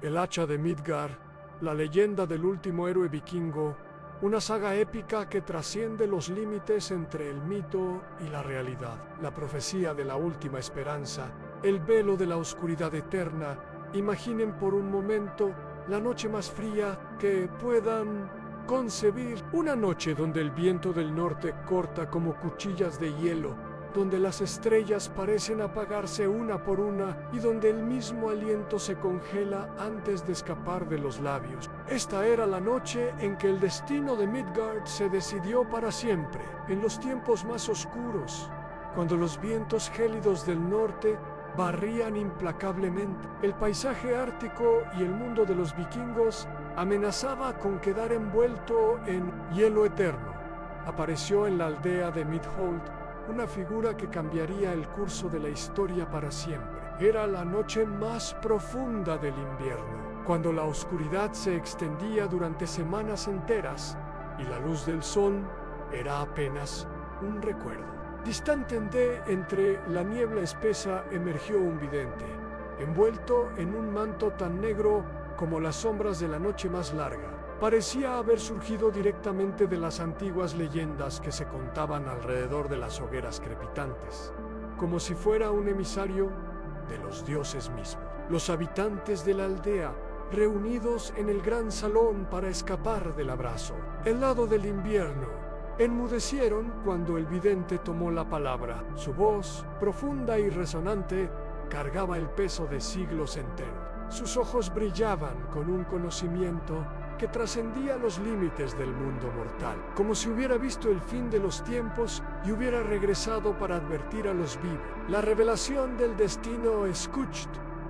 El hacha de Midgard, la leyenda del último héroe vikingo, una saga épica que trasciende los límites entre el mito y la realidad. La profecía de la última esperanza, el velo de la oscuridad eterna. Imaginen por un momento la noche más fría que puedan concebir. Una noche donde el viento del norte corta como cuchillas de hielo, donde las estrellas parecen apagarse una por una y donde el mismo aliento se congela antes de escapar de los labios. Esta era la noche en que el destino de Midgard se decidió para siempre. En los tiempos más oscuros, cuando los vientos gélidos del norte barrían implacablemente, el paisaje ártico y el mundo de los vikingos amenazaba con quedar envuelto en hielo eterno. Apareció en la aldea de Midhold una figura que cambiaría el curso de la historia para siempre. Era la noche más profunda del invierno, cuando la oscuridad se extendía durante semanas enteras y la luz del sol era apenas un recuerdo. Distante entre la niebla espesa emergió un vidente, envuelto en un manto tan negro como las sombras de la noche más larga. Parecía haber surgido directamente de las antiguas leyendas que se contaban alrededor de las hogueras crepitantes, como si fuera un emisario de los dioses mismos. Los habitantes de la aldea, reunidos en el gran salón para escapar del abrazo, el lado del invierno, enmudecieron cuando el vidente tomó la palabra. Su voz, profunda y resonante, cargaba el peso de siglos enteros. Sus ojos brillaban con un conocimiento que trascendía los límites del mundo mortal, como si hubiera visto el fin de los tiempos y hubiera regresado para advertir a los vivos. La revelación del destino Skuld,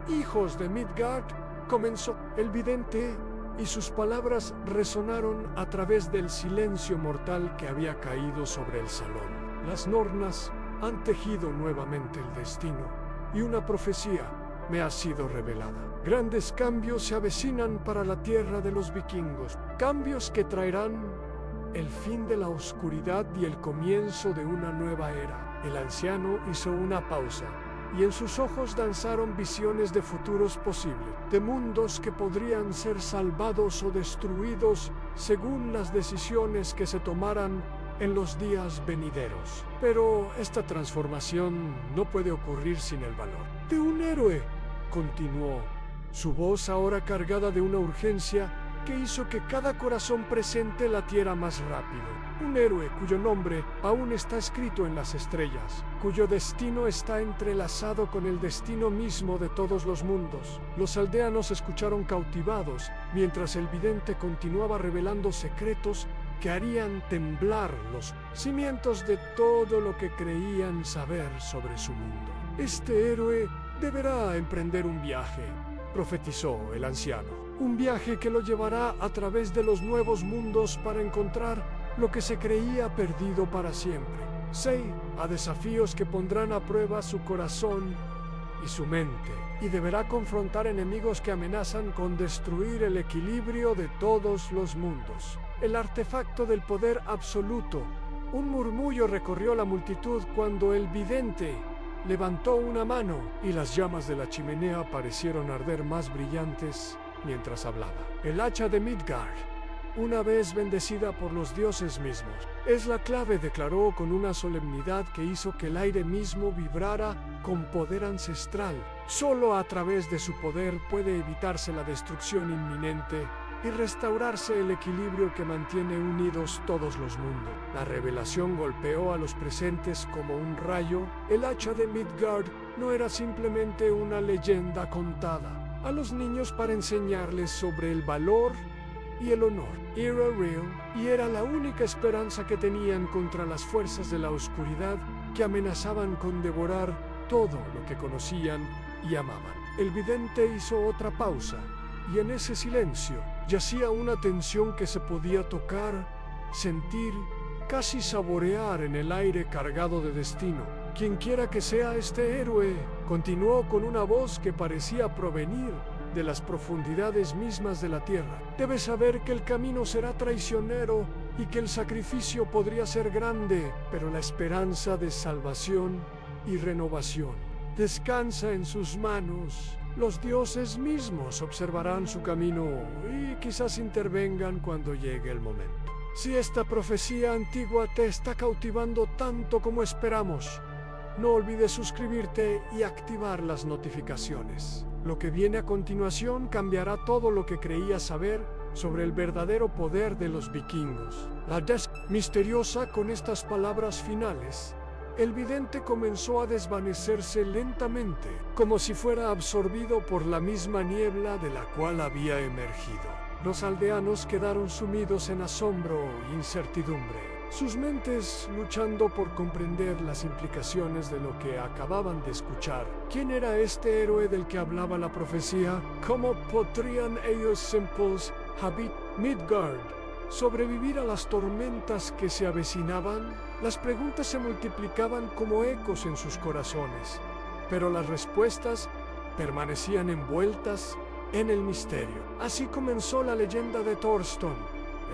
hijos de Midgard, comenzó. El vidente y sus palabras resonaron a través del silencio mortal que había caído sobre el salón. Las Nornas han tejido nuevamente el destino y una profecía me ha sido revelada. Grandes cambios se avecinan para la tierra de los vikingos, cambios que traerán el fin de la oscuridad y el comienzo de una nueva era. El anciano hizo una pausa, y en sus ojos danzaron visiones de futuros posibles, de mundos que podrían ser salvados o destruidos según las decisiones que se tomaran en los días venideros. Pero esta transformación no puede ocurrir sin el valor de un héroe, continuó, su voz ahora cargada de una urgencia que hizo que cada corazón presente latiera más rápido. Un héroe cuyo nombre aún está escrito en las estrellas, cuyo destino está entrelazado con el destino mismo de todos los mundos. Los aldeanos escucharon cautivados, mientras el vidente continuaba revelando secretos que harían temblar los cimientos de todo lo que creían saber sobre su mundo. Este héroe deberá emprender un viaje, profetizó el anciano. Un viaje que lo llevará a través de los nuevos mundos para encontrar lo que se creía perdido para siempre. Sí, a desafíos que pondrán a prueba su corazón y su mente, y deberá confrontar enemigos que amenazan con destruir el equilibrio de todos los mundos. El artefacto del poder absoluto. Un murmullo recorrió la multitud cuando el vidente levantó una mano y las llamas de la chimenea parecieron arder más brillantes mientras hablaba. El hacha de Midgard, una vez bendecida por los dioses mismos, es la clave, declaró con una solemnidad que hizo que el aire mismo vibrara con poder ancestral. Solo a través de su poder puede evitarse la destrucción inminente y restaurarse el equilibrio que mantiene unidos todos los mundos. La revelación golpeó a los presentes como un rayo. El hacha de Midgard no era simplemente una leyenda contada a los niños para enseñarles sobre el valor y el honor. Era real y era la única esperanza que tenían contra las fuerzas de la oscuridad que amenazaban con devorar todo lo que conocían y amaban. El vidente hizo otra pausa, y en ese silencio yacía una tensión que se podía tocar, sentir, casi saborear en el aire cargado de destino. Quienquiera que sea este héroe, continuó con una voz que parecía provenir de las profundidades mismas de la tierra, debe saber que el camino será traicionero y que el sacrificio podría ser grande, pero la esperanza de salvación y renovación descansa en sus manos. Los dioses mismos observarán su camino y quizás intervengan cuando llegue el momento. Si esta profecía antigua te está cautivando tanto como esperamos, no olvides suscribirte y activar las notificaciones. Lo que viene a continuación cambiará todo lo que creías saber sobre el verdadero poder de los vikingos. Misteriosa con estas palabras finales, el vidente comenzó a desvanecerse lentamente, como si fuera absorbido por la misma niebla de la cual había emergido. Los aldeanos quedaron sumidos en asombro e incertidumbre, sus mentes luchando por comprender las implicaciones de lo que acababan de escuchar. ¿Quién era este héroe del que hablaba la profecía? ¿Cómo podrían ellos simples habitar Midgard? ¿Sobrevivir a las tormentas que se avecinaban? Las preguntas se multiplicaban como ecos en sus corazones, pero las respuestas permanecían envueltas en el misterio. Así comenzó la leyenda de Thorstein,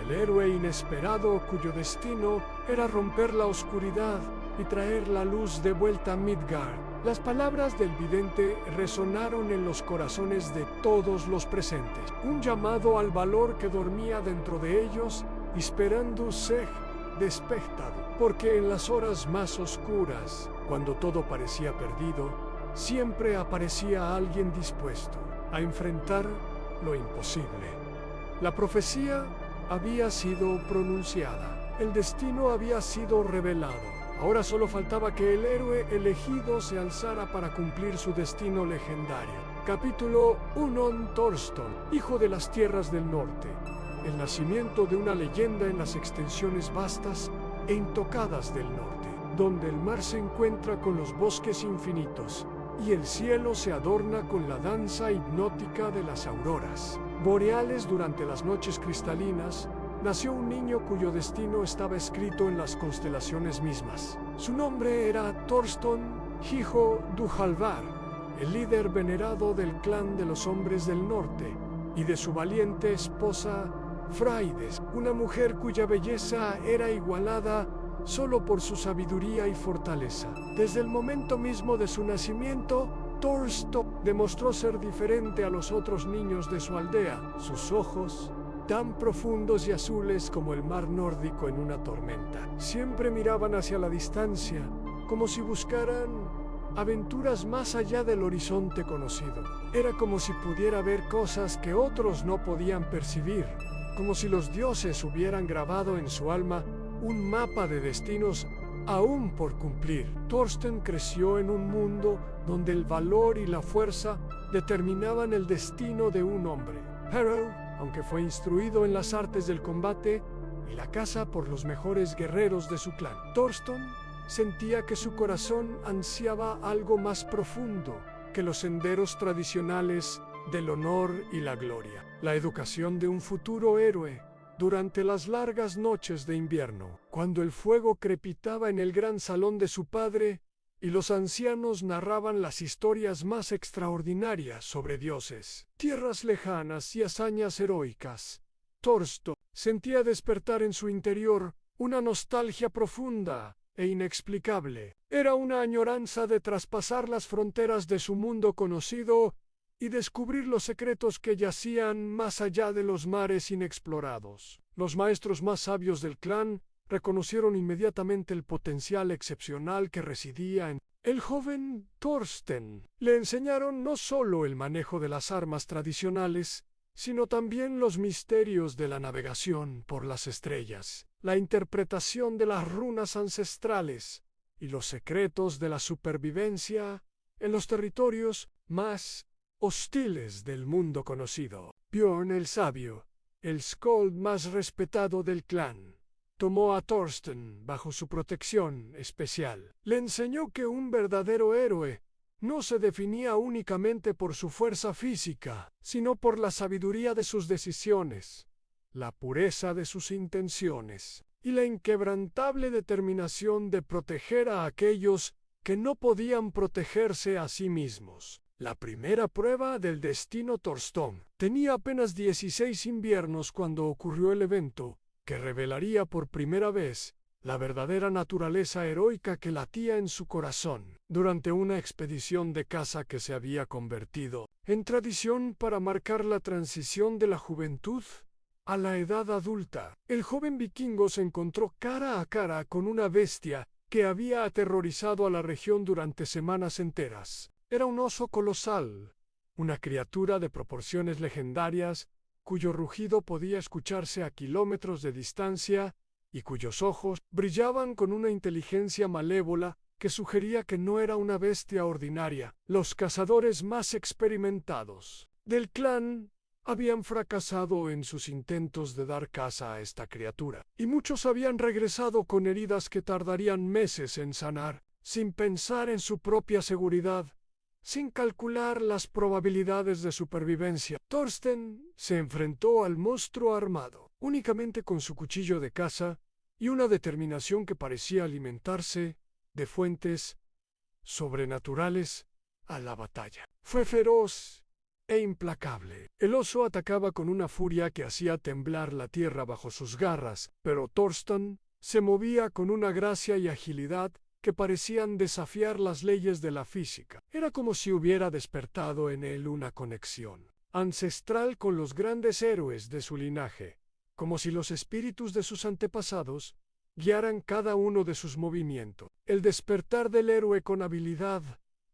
el héroe inesperado cuyo destino era romper la oscuridad y traer la luz de vuelta a Midgard. Las palabras del vidente resonaron en los corazones de todos los presentes, un llamado al valor que dormía dentro de ellos, esperando ser despertado, porque en las horas más oscuras, cuando todo parecía perdido, siempre aparecía alguien dispuesto a enfrentar lo imposible. La profecía había sido pronunciada, el destino había sido revelado. Ahora solo faltaba que el héroe elegido se alzara para cumplir su destino legendario. Capítulo 1. Thorstein, hijo de las tierras del norte. El nacimiento de una leyenda en las extensiones vastas e intocadas del norte, donde el mar se encuentra con los bosques infinitos y el cielo se adorna con la danza hipnótica de las auroras boreales durante las noches cristalinas. Nació un niño cuyo destino estaba escrito en las constelaciones mismas. Su nombre era Thorstein, hijo Duhalvar, el líder venerado del clan de los hombres del norte, y de su valiente esposa Fraides, una mujer cuya belleza era igualada solo por su sabiduría y fortaleza. Desde el momento mismo de su nacimiento, Thorstein demostró ser diferente a los otros niños de su aldea. Sus ojos, tan profundos y azules como el mar nórdico en una tormenta, siempre miraban hacia la distancia, como si buscaran aventuras más allá del horizonte conocido. Era como si pudiera ver cosas que otros no podían percibir, como si los dioses hubieran grabado en su alma un mapa de destinos aún por cumplir. Thorstein creció en un mundo donde el valor y la fuerza determinaban el destino de un hombre. Pero, aunque fue instruido en las artes del combate y la caza por los mejores guerreros de su clan, Thorstein sentía que su corazón ansiaba algo más profundo que los senderos tradicionales del honor y la gloria. La educación de un futuro héroe durante las largas noches de invierno, cuando el fuego crepitaba en el gran salón de su padre y los ancianos narraban las historias más extraordinarias sobre dioses, tierras lejanas y hazañas heroicas. Thorstein sentía despertar en su interior una nostalgia profunda e inexplicable. Era una añoranza de traspasar las fronteras de su mundo conocido y descubrir los secretos que yacían más allá de los mares inexplorados. Los maestros más sabios del clan reconocieron inmediatamente el potencial excepcional que residía en el joven Thorstein. Le enseñaron no solo el manejo de las armas tradicionales, sino también los misterios de la navegación por las estrellas, la interpretación de las runas ancestrales y los secretos de la supervivencia en los territorios más hostiles del mundo conocido. Bjorn el sabio, el Skald más respetado del clan, tomó a Thorstein bajo su protección especial. Le enseñó que un verdadero héroe no se definía únicamente por su fuerza física, sino por la sabiduría de sus decisiones, la pureza de sus intenciones y la inquebrantable determinación de proteger a aquellos que no podían protegerse a sí mismos. La primera prueba del destino Thorstein tenía apenas 16 inviernos cuando ocurrió el evento que revelaría por primera vez la verdadera naturaleza heroica que latía en su corazón. Durante una expedición de caza que se había convertido en tradición para marcar la transición de la juventud a la edad adulta, el joven vikingo se encontró cara a cara con una bestia que había aterrorizado a la región durante semanas enteras. Era un oso colosal, una criatura de proporciones legendarias, cuyo rugido podía escucharse a kilómetros de distancia y cuyos ojos brillaban con una inteligencia malévola que sugería que no era una bestia ordinaria. Los cazadores más experimentados del clan habían fracasado en sus intentos de dar caza a esta criatura, y muchos habían regresado con heridas que tardarían meses en sanar, sin pensar en su propia seguridad, sin calcular las probabilidades de supervivencia. Thorsten se enfrentó al monstruo armado, únicamente con su cuchillo de caza y una determinación que parecía alimentarse de fuentes sobrenaturales a la batalla. Fue feroz e implacable. El oso atacaba con una furia que hacía temblar la tierra bajo sus garras, pero Thorsten se movía con una gracia y agilidad que parecían desafiar las leyes de la física. Era como si hubiera despertado en él una conexión ancestral con los grandes héroes de su linaje, como si los espíritus de sus antepasados guiaran cada uno de sus movimientos. El despertar del héroe con habilidad,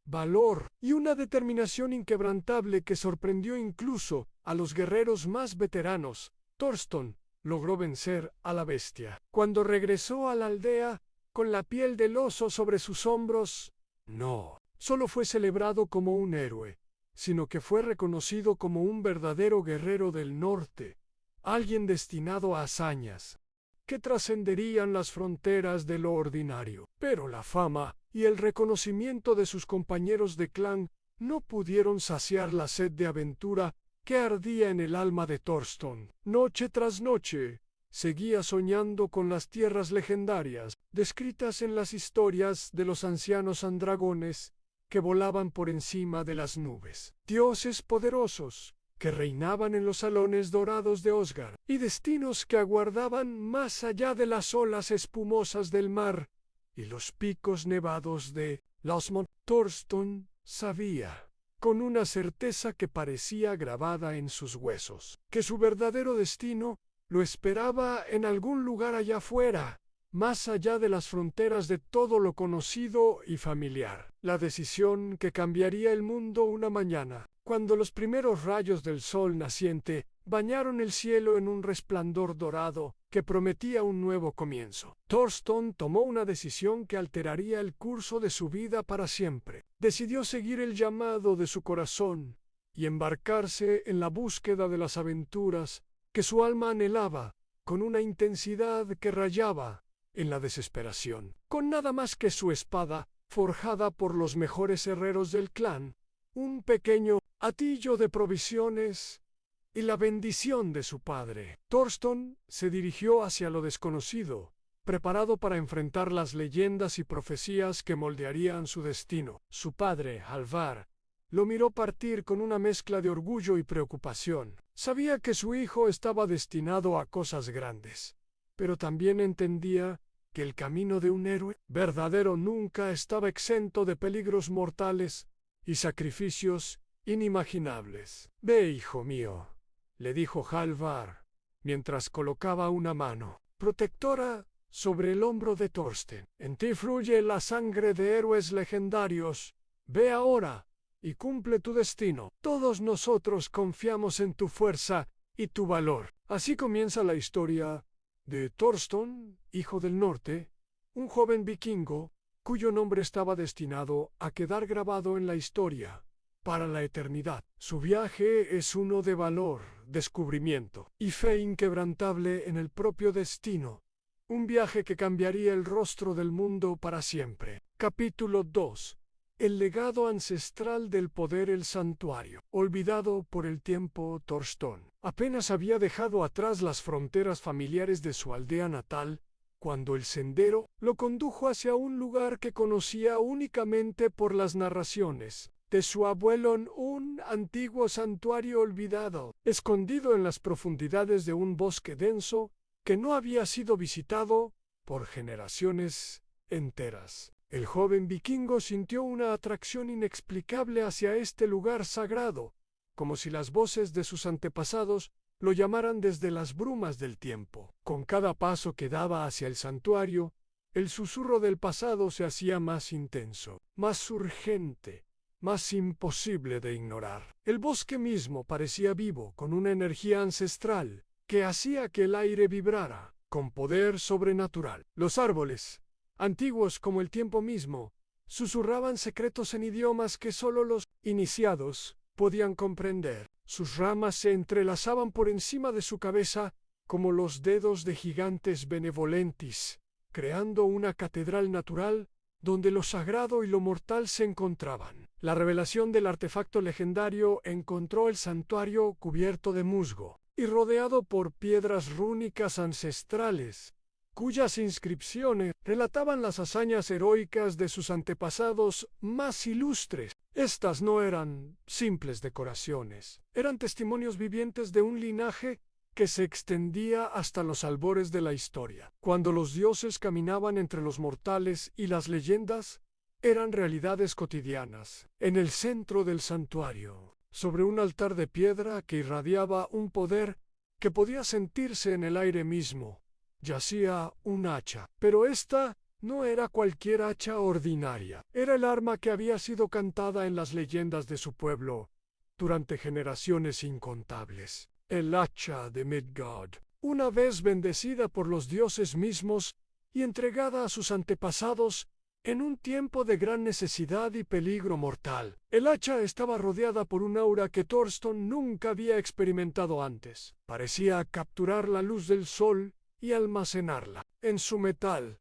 valor y una determinación inquebrantable que sorprendió incluso a los guerreros más veteranos. Thorsten logró vencer a la bestia. Cuando regresó a la aldea con la piel del oso sobre sus hombros, no solo fue celebrado como un héroe, sino que fue reconocido como un verdadero guerrero del norte, alguien destinado a hazañas que trascenderían las fronteras de lo ordinario. Pero la fama y el reconocimiento de sus compañeros de clan no pudieron saciar la sed de aventura que ardía en el alma de Thorsten. Noche tras noche, seguía soñando con las tierras legendarias, descritas en las historias de los ancianos andragones que volaban por encima de las nubes. Dioses poderosos que reinaban en los salones dorados de Osgard, y destinos que aguardaban más allá de las olas espumosas del mar y los picos nevados de Lasmont. Thorsten sabía, con una certeza que parecía grabada en sus huesos, que su verdadero destino lo esperaba en algún lugar allá afuera, más allá de las fronteras de todo lo conocido y familiar. La decisión que cambiaría el mundo una mañana, cuando los primeros rayos del sol naciente bañaron el cielo en un resplandor dorado que prometía un nuevo comienzo. Thorsten tomó una decisión que alteraría el curso de su vida para siempre. Decidió seguir el llamado de su corazón y embarcarse en la búsqueda de las aventuras que su alma anhelaba con una intensidad que rayaba en la desesperación. Con nada más que su espada, forjada por los mejores herreros del clan, un pequeño hatillo de provisiones y la bendición de su padre, Thorsten se dirigió hacia lo desconocido, preparado para enfrentar las leyendas y profecías que moldearían su destino. Su padre, Halvar, lo miró partir con una mezcla de orgullo y preocupación. Sabía que su hijo estaba destinado a cosas grandes, pero también entendía que el camino de un héroe verdadero nunca estaba exento de peligros mortales y sacrificios inimaginables. «Ve, hijo mío», le dijo Halvar, mientras colocaba una mano protectora sobre el hombro de Thorsten. «En ti fluye la sangre de héroes legendarios. Ve ahora y cumple tu destino. Todos nosotros confiamos en tu fuerza y tu valor». Así comienza la historia de Thorsten, hijo del norte, un joven vikingo cuyo nombre estaba destinado a quedar grabado en la historia para la eternidad. Su viaje es uno de valor, descubrimiento y fe inquebrantable en el propio destino. Un viaje que cambiaría el rostro del mundo para siempre. Capítulo 2. El legado ancestral del poder. El santuario. Olvidado por el tiempo, Thorsten apenas había dejado atrás las fronteras familiares de su aldea natal, cuando el sendero lo condujo hacia un lugar que conocía únicamente por las narraciones de su abuelo, un antiguo santuario olvidado, escondido en las profundidades de un bosque denso que no había sido visitado por generaciones enteras. El joven vikingo sintió una atracción inexplicable hacia este lugar sagrado, como si las voces de sus antepasados lo llamaran desde las brumas del tiempo. Con cada paso que daba hacia el santuario, el susurro del pasado se hacía más intenso, más urgente, más imposible de ignorar. El bosque mismo parecía vivo, con una energía ancestral que hacía que el aire vibrara, con poder sobrenatural. Los árboles, antiguos como el tiempo mismo, susurraban secretos en idiomas que solo los iniciados podían comprender. Sus ramas se entrelazaban por encima de su cabeza como los dedos de gigantes benevolentis, creando una catedral natural donde lo sagrado y lo mortal se encontraban. La revelación del artefacto legendario encontró el santuario cubierto de musgo y rodeado por piedras rúnicas ancestrales, cuyas inscripciones relataban las hazañas heroicas de sus antepasados más ilustres. Estas no eran simples decoraciones, eran testimonios vivientes de un linaje que se extendía hasta los albores de la historia. Cuando los dioses caminaban entre los mortales y las leyendas, eran realidades cotidianas. En el centro del santuario, sobre un altar de piedra que irradiaba un poder que podía sentirse en el aire mismo, yacía un hacha. Pero esta no era cualquier hacha ordinaria. Era el arma que había sido cantada en las leyendas de su pueblo durante generaciones incontables. El hacha de Midgard, una vez bendecida por los dioses mismos y entregada a sus antepasados en un tiempo de gran necesidad y peligro mortal. El hacha estaba rodeada por un aura que Thorsten nunca había experimentado antes. Parecía capturar la luz del sol y almacenarla en su metal,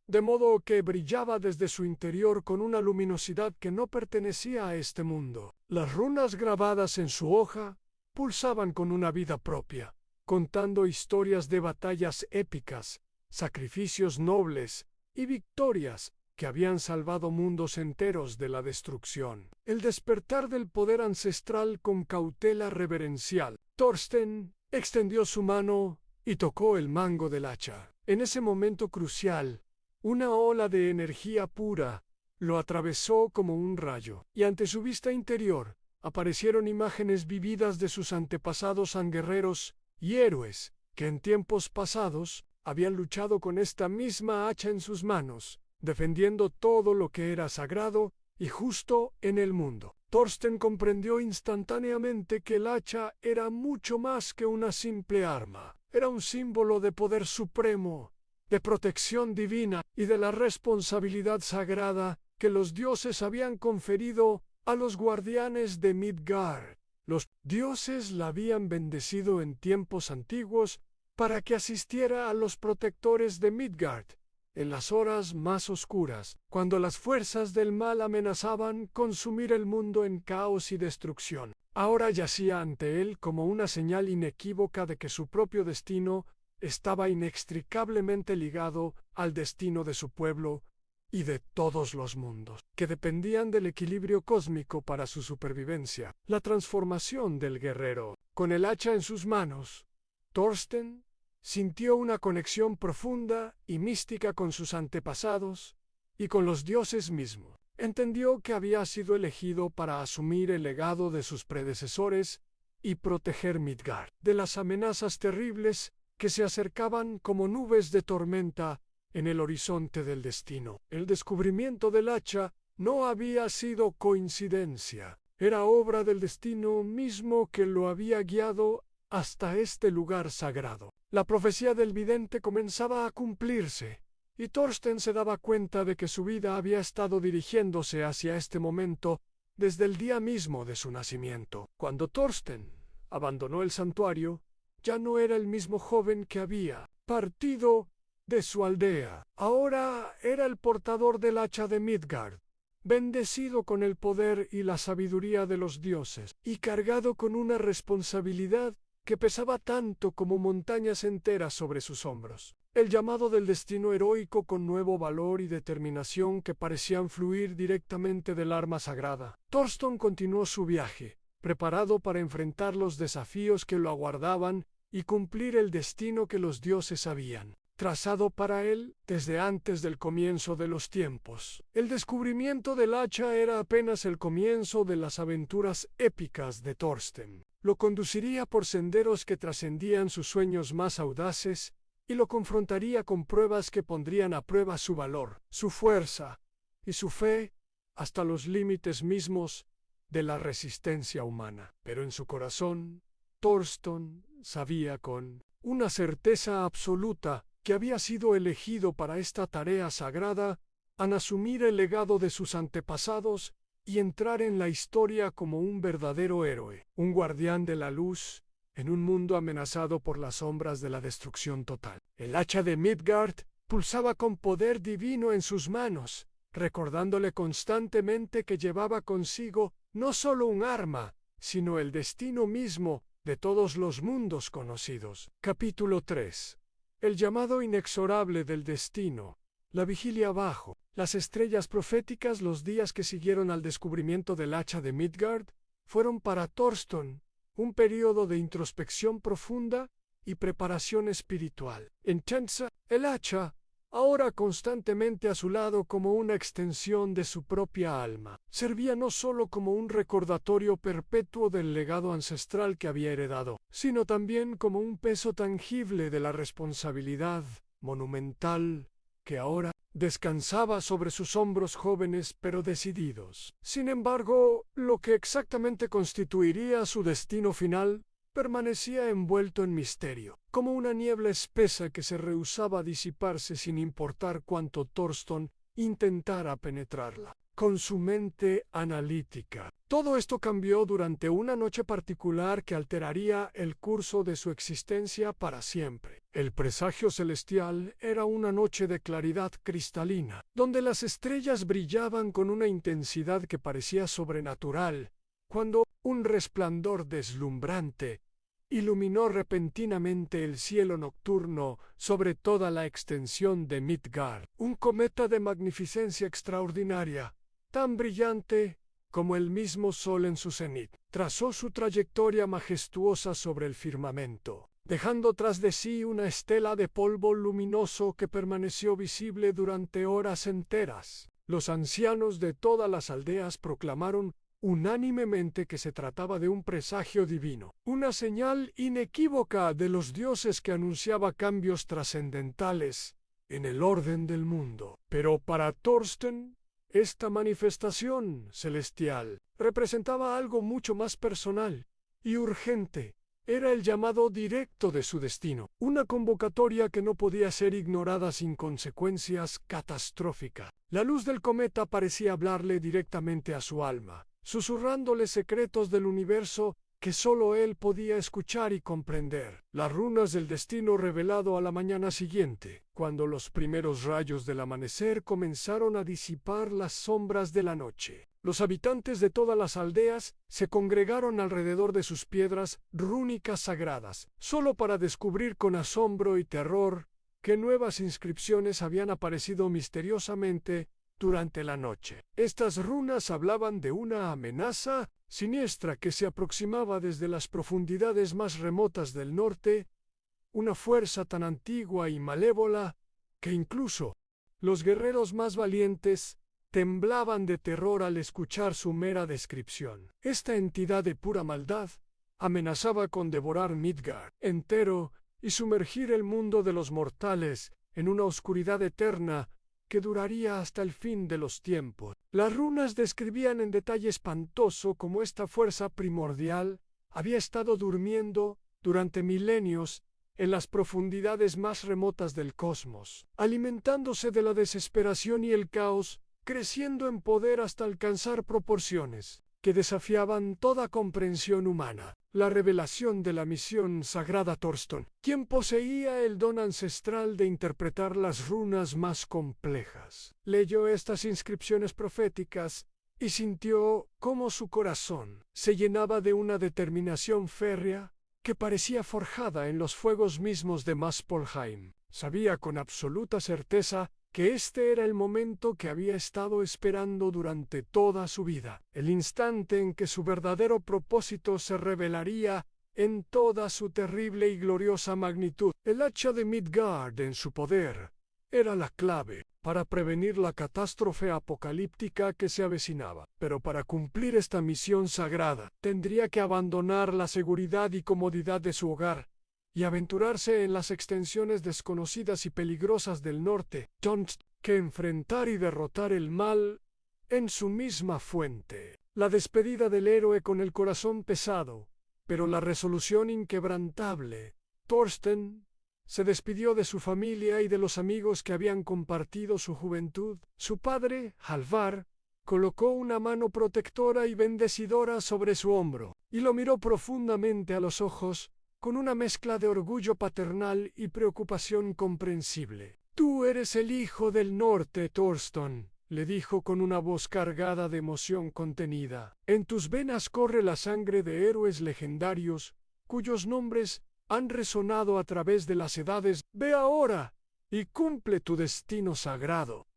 de modo que brillaba desde su interior con una luminosidad que no pertenecía a este mundo. Las runas grabadas en su hoja pulsaban con una vida propia, contando historias de batallas épicas, sacrificios nobles y victorias que habían salvado mundos enteros de la destrucción. El despertar del poder ancestral con cautela reverencial. Thorsten extendió su mano y tocó el mango del hacha. En ese momento crucial, una ola de energía pura lo atravesó como un rayo, y ante su vista interior aparecieron imágenes vividas de sus antepasados guerreros y héroes que en tiempos pasados habían luchado con esta misma hacha en sus manos, defendiendo todo lo que era sagrado y justo en el mundo. Thorsten comprendió instantáneamente que el hacha era mucho más que una simple arma. Era un símbolo de poder supremo, de protección divina y de la responsabilidad sagrada que los dioses habían conferido a los guardianes de Midgard. Los dioses la habían bendecido en tiempos antiguos para que asistiera a los protectores de Midgard en las horas más oscuras, cuando las fuerzas del mal amenazaban consumir el mundo en caos y destrucción. Ahora yacía ante él como una señal inequívoca de que su propio destino estaba inextricablemente ligado al destino de su pueblo y de todos los mundos, que dependían del equilibrio cósmico para su supervivencia. La transformación del guerrero. Con el hacha en sus manos, Thorsten sintió una conexión profunda y mística con sus antepasados y con los dioses mismos. Entendió que había sido elegido para asumir el legado de sus predecesores y proteger Midgard de las amenazas terribles que se acercaban como nubes de tormenta en el horizonte del destino. El descubrimiento del hacha no había sido coincidencia, era obra del destino mismo que lo había guiado hasta este lugar sagrado. La profecía del vidente comenzaba a cumplirse, y Thorsten se daba cuenta de que su vida había estado dirigiéndose hacia este momento desde el día mismo de su nacimiento. Cuando Thorsten abandonó el santuario, ya no era el mismo joven que había partido de su aldea. Ahora era el portador del hacha de Midgard, bendecido con el poder y la sabiduría de los dioses, y cargado con una responsabilidad que pesaba tanto como montañas enteras sobre sus hombros. El llamado del destino heroico con nuevo valor y determinación que parecían fluir directamente del arma sagrada. Thorsten continuó su viaje, preparado para enfrentar los desafíos que lo aguardaban y cumplir el destino que los dioses habían trazado para él desde antes del comienzo de los tiempos. El descubrimiento del hacha era apenas el comienzo de las aventuras épicas de Thorsten. Lo conduciría por senderos que trascendían sus sueños más audaces y lo confrontaría con pruebas que pondrían a prueba su valor, su fuerza y su fe hasta los límites mismos de la resistencia humana. Pero en su corazón, Thorsten sabía con una certeza absoluta que había sido elegido para esta tarea sagrada al asumir el legado de sus antepasados y entrar en la historia como un verdadero héroe, un guardián de la luz en un mundo amenazado por las sombras de la destrucción total. El hacha de Midgard pulsaba con poder divino en sus manos, recordándole constantemente que llevaba consigo no solo un arma, sino el destino mismo de todos los mundos conocidos. Capítulo 3. El llamado inexorable del destino. La vigilia abajo. Las estrellas proféticas los días que siguieron al descubrimiento del hacha de Midgard fueron para Thorsten un período de introspección profunda y preparación espiritual. Intensa, el hacha, ahora constantemente a su lado como una extensión de su propia alma, servía no solo como un recordatorio perpetuo del legado ancestral que había heredado, sino también como un peso tangible de la responsabilidad monumental que ahora descansaba sobre sus hombros jóvenes pero decididos. Sin embargo, lo que exactamente constituiría su destino final permanecía envuelto en misterio, como una niebla espesa que se rehusaba a disiparse sin importar cuánto Thorsten intentara penetrarla. Con su mente analítica. Todo esto cambió durante una noche particular que alteraría el curso de su existencia para siempre. El presagio celestial era una noche de claridad cristalina, donde las estrellas brillaban con una intensidad que parecía sobrenatural, cuando un resplandor deslumbrante iluminó repentinamente el cielo nocturno sobre toda la extensión de Midgard. Un cometa de magnificencia extraordinaria, tan brillante como el mismo sol en su cenit, trazó su trayectoria majestuosa sobre el firmamento, dejando tras de sí una estela de polvo luminoso que permaneció visible durante horas enteras. Los ancianos de todas las aldeas proclamaron unánimemente que se trataba de un presagio divino, una señal inequívoca de los dioses que anunciaba cambios trascendentales en el orden del mundo. Pero para Thorsten, esta manifestación celestial representaba algo mucho más personal y urgente. Era el llamado directo de su destino, una convocatoria que no podía ser ignorada sin consecuencias catastróficas. La luz del cometa parecía hablarle directamente a su alma, susurrándole secretos del universo que solo él podía escuchar y comprender. Las runas del destino revelado a la mañana siguiente, cuando los primeros rayos del amanecer comenzaron a disipar las sombras de la noche. Los habitantes de todas las aldeas se congregaron alrededor de sus piedras rúnicas sagradas, solo para descubrir con asombro y terror que nuevas inscripciones habían aparecido misteriosamente durante la noche. Estas runas hablaban de una amenaza siniestra que se aproximaba desde las profundidades más remotas del norte, una fuerza tan antigua y malévola que incluso los guerreros más valientes temblaban de terror al escuchar su mera descripción. Esta entidad de pura maldad amenazaba con devorar Midgard entero y sumergir el mundo de los mortales en una oscuridad eterna que duraría hasta el fin de los tiempos. Las runas describían en detalle espantoso cómo esta fuerza primordial había estado durmiendo durante milenios en las profundidades más remotas del cosmos, alimentándose de la desesperación y el caos, creciendo en poder hasta alcanzar proporciones que desafiaban toda comprensión humana. La revelación de la misión sagrada Thorsten, quien poseía el don ancestral de interpretar las runas más complejas, leyó estas inscripciones proféticas y sintió cómo su corazón se llenaba de una determinación férrea que parecía forjada en los fuegos mismos de Muspelheim. Sabía con absoluta certeza que este era el momento que había estado esperando durante toda su vida, el instante en que su verdadero propósito se revelaría en toda su terrible y gloriosa magnitud. El hacha de Midgard en su poder era la clave para prevenir la catástrofe apocalíptica que se avecinaba. Pero para cumplir esta misión sagrada, tendría que abandonar la seguridad y comodidad de su hogar y aventurarse en las extensiones desconocidas y peligrosas del norte, que enfrentar y derrotar el mal en su misma fuente. La despedida del héroe con el corazón pesado, pero la resolución inquebrantable. Thorsten se despidió de su familia y de los amigos que habían compartido su juventud. Su padre, Halvar, colocó una mano protectora y bendecidora sobre su hombro, y lo miró profundamente a los ojos, con una mezcla de orgullo paternal y preocupación comprensible. «Tú eres el hijo del norte, Thorsten», le dijo con una voz cargada de emoción contenida. «En tus venas corre la sangre de héroes legendarios, cuyos nombres han resonado a través de las edades. Ve ahora y cumple tu destino sagrado.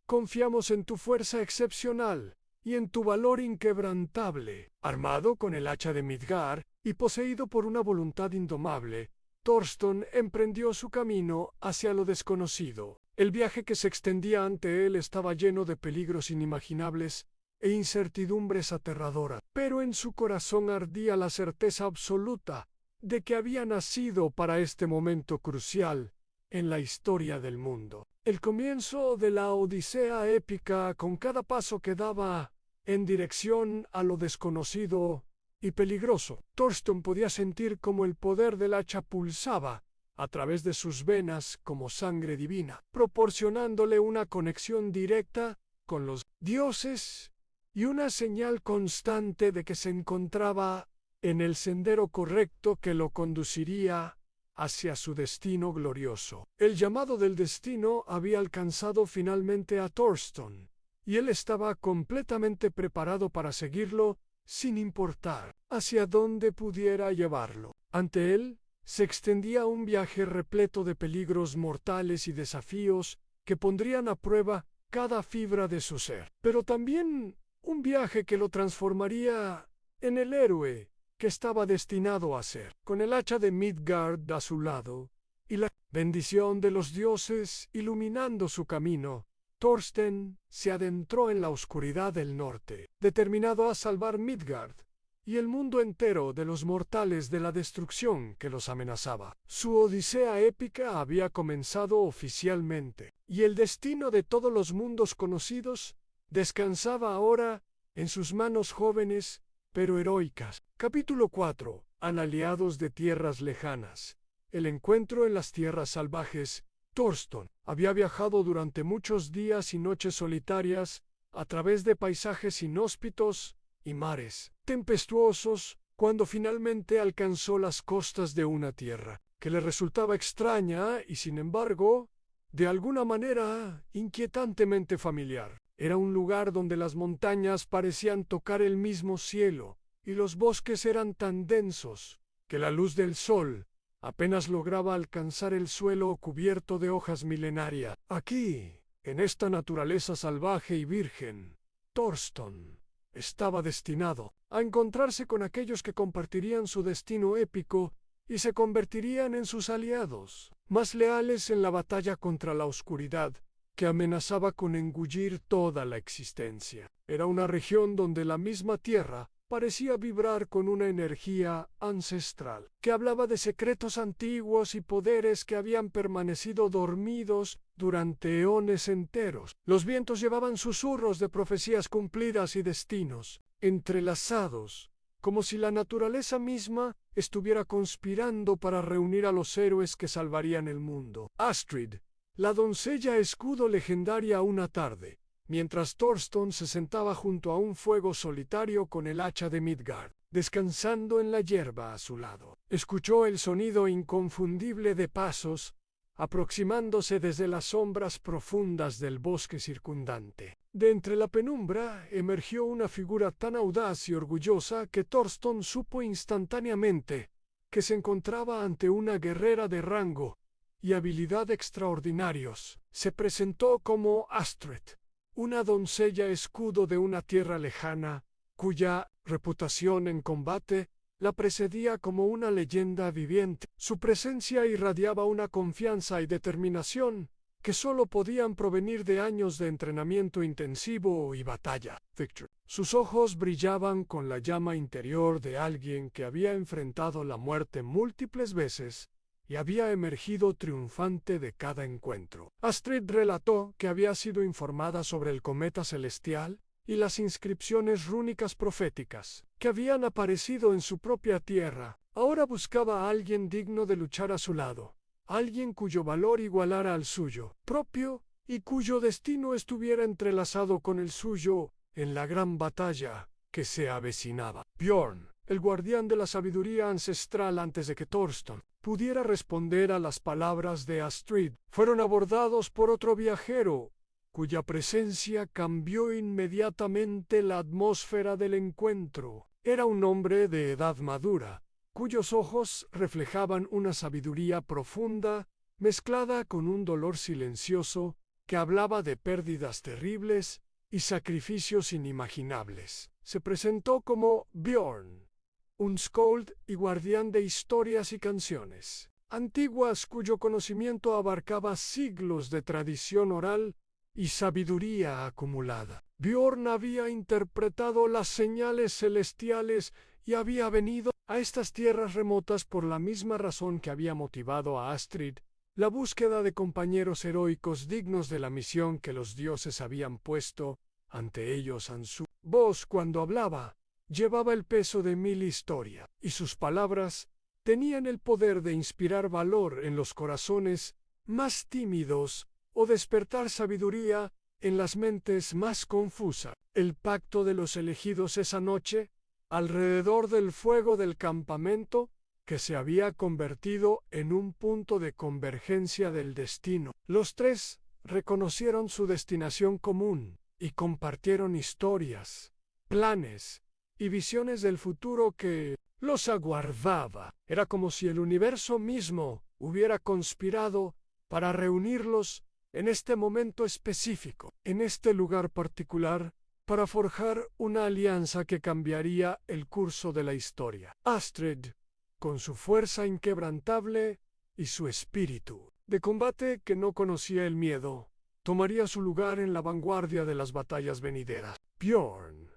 Confiamos en tu fuerza excepcional y en tu valor inquebrantable». Armado con el hacha de Midgard y poseído por una voluntad indomable, Thorsten emprendió su camino hacia lo desconocido. El viaje que se extendía ante él estaba lleno de peligros inimaginables e incertidumbres aterradoras, pero en su corazón ardía la certeza absoluta de que había nacido para este momento crucial en la historia del mundo. El comienzo de la odisea épica, con cada paso que daba en dirección a lo desconocido y peligroso. Thorsten podía sentir cómo el poder del hacha pulsaba a través de sus venas como sangre divina, proporcionándole una conexión directa con los dioses y una señal constante de que se encontraba en el sendero correcto que lo conduciría hacia su destino glorioso. El llamado del destino había alcanzado finalmente a Thorsten, y él estaba completamente preparado para seguirlo sin importar hacia dónde pudiera llevarlo. Ante él se extendía un viaje repleto de peligros mortales y desafíos que pondrían a prueba cada fibra de su ser, pero también un viaje que lo transformaría en el héroe que estaba destinado a ser. Con el hacha de Midgard a su lado y la bendición de los dioses iluminando su camino, Thorsten se adentró en la oscuridad del norte, determinado a salvar Midgard y el mundo entero de los mortales de la destrucción que los amenazaba. Su odisea épica había comenzado oficialmente, y el destino de todos los mundos conocidos descansaba ahora en sus manos jóvenes pero heroicas. Capítulo 4. Aliados de tierras lejanas. El encuentro en las tierras salvajes. Thorsten había viajado durante muchos días y noches solitarias a través de paisajes inhóspitos y mares tempestuosos cuando finalmente alcanzó las costas de una tierra que le resultaba extraña y, sin embargo, de alguna manera inquietantemente familiar. Era un lugar donde las montañas parecían tocar el mismo cielo y los bosques eran tan densos que la luz del sol apenas lograba alcanzar el suelo cubierto de hojas milenarias. Aquí, en esta naturaleza salvaje y virgen, Thorsten estaba destinado a encontrarse con aquellos que compartirían su destino épico y se convertirían en sus aliados, más leales en la batalla contra la oscuridad que amenazaba con engullir toda la existencia. Era una región donde la misma tierra parecía vibrar con una energía ancestral, que hablaba de secretos antiguos y poderes que habían permanecido dormidos durante eones enteros. Los vientos llevaban susurros de profecías cumplidas y destinos, entrelazados, como si la naturaleza misma estuviera conspirando para reunir a los héroes que salvarían el mundo. Astrid, la doncella escudo legendaria, una tarde, mientras Thorsten se sentaba junto a un fuego solitario con el hacha de Midgard, descansando en la hierba a su lado, escuchó el sonido inconfundible de pasos aproximándose desde las sombras profundas del bosque circundante. De entre la penumbra emergió una figura tan audaz y orgullosa que Thorsten supo instantáneamente que se encontraba ante una guerrera de rango y habilidad extraordinarios. Se presentó como Astrid, una doncella escudo de una tierra lejana, cuya reputación en combate la precedía como una leyenda viviente. Su presencia irradiaba una confianza y determinación que solo podían provenir de años de entrenamiento intensivo y batalla. Victor. Sus ojos brillaban con la llama interior de alguien que había enfrentado la muerte múltiples veces y había emergido triunfante de cada encuentro. Astrid relató que había sido informada sobre el cometa celestial y las inscripciones rúnicas proféticas que habían aparecido en su propia tierra. Ahora buscaba a alguien digno de luchar a su lado, alguien cuyo valor igualara al suyo propio y cuyo destino estuviera entrelazado con el suyo en la gran batalla que se avecinaba. Bjorn, el guardián de la sabiduría ancestral antes de que Thorsten pudiera responder a las palabras de Astrid, fueron abordados por otro viajero, cuya presencia cambió inmediatamente la atmósfera del encuentro. Era un hombre de edad madura, cuyos ojos reflejaban una sabiduría profunda, mezclada con un dolor silencioso, que hablaba de pérdidas terribles y sacrificios inimaginables. Se presentó como Bjorn, un skald y guardián de historias y canciones antiguas cuyo conocimiento abarcaba siglos de tradición oral y sabiduría acumulada. Bjorn había interpretado las señales celestiales y había venido a estas tierras remotas por la misma razón que había motivado a Astrid, la búsqueda de compañeros heroicos dignos de la misión que los dioses habían puesto ante ellos. Su voz, cuando hablaba, llevaba el peso de 1000 historias, y sus palabras tenían el poder de inspirar valor en los corazones más tímidos o despertar sabiduría en las mentes más confusas. El pacto de los elegidos esa noche, alrededor del fuego del campamento, que se había convertido en un punto de convergencia del destino. Los tres reconocieron su destinación común y compartieron historias, planes y visiones del futuro que los aguardaba. Era como si el universo mismo hubiera conspirado para reunirlos en este momento específico, en este lugar particular, para forjar una alianza que cambiaría el curso de la historia. Astrid, con su fuerza inquebrantable y su espíritu de combate que no conocía el miedo, tomaría su lugar en la vanguardia de las batallas venideras. Bjorn,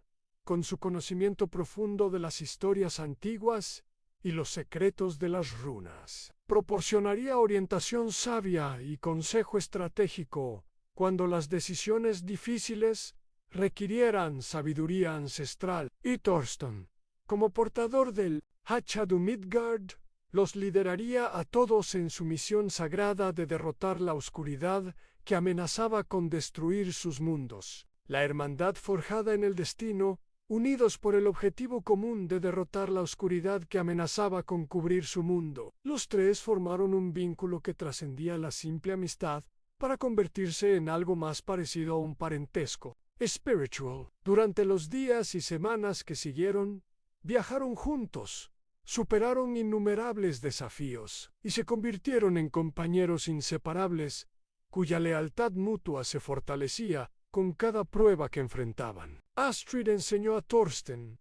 con su conocimiento profundo de las historias antiguas y los secretos de las runas, proporcionaría orientación sabia y consejo estratégico cuando las decisiones difíciles requirieran sabiduría ancestral. Y Thorsten, como portador del hacha de Midgard, los lideraría a todos en su misión sagrada de derrotar la oscuridad que amenazaba con destruir sus mundos. La hermandad forjada en el destino, unidos por el objetivo común de derrotar la oscuridad que amenazaba con cubrir su mundo. Los tres formaron un vínculo que trascendía la simple amistad para convertirse en algo más parecido a un parentesco espiritual. Durante los días y semanas que siguieron, viajaron juntos, superaron innumerables desafíos y se convirtieron en compañeros inseparables, cuya lealtad mutua se fortalecía con cada prueba que enfrentaban. Astrid enseñó a Thorsten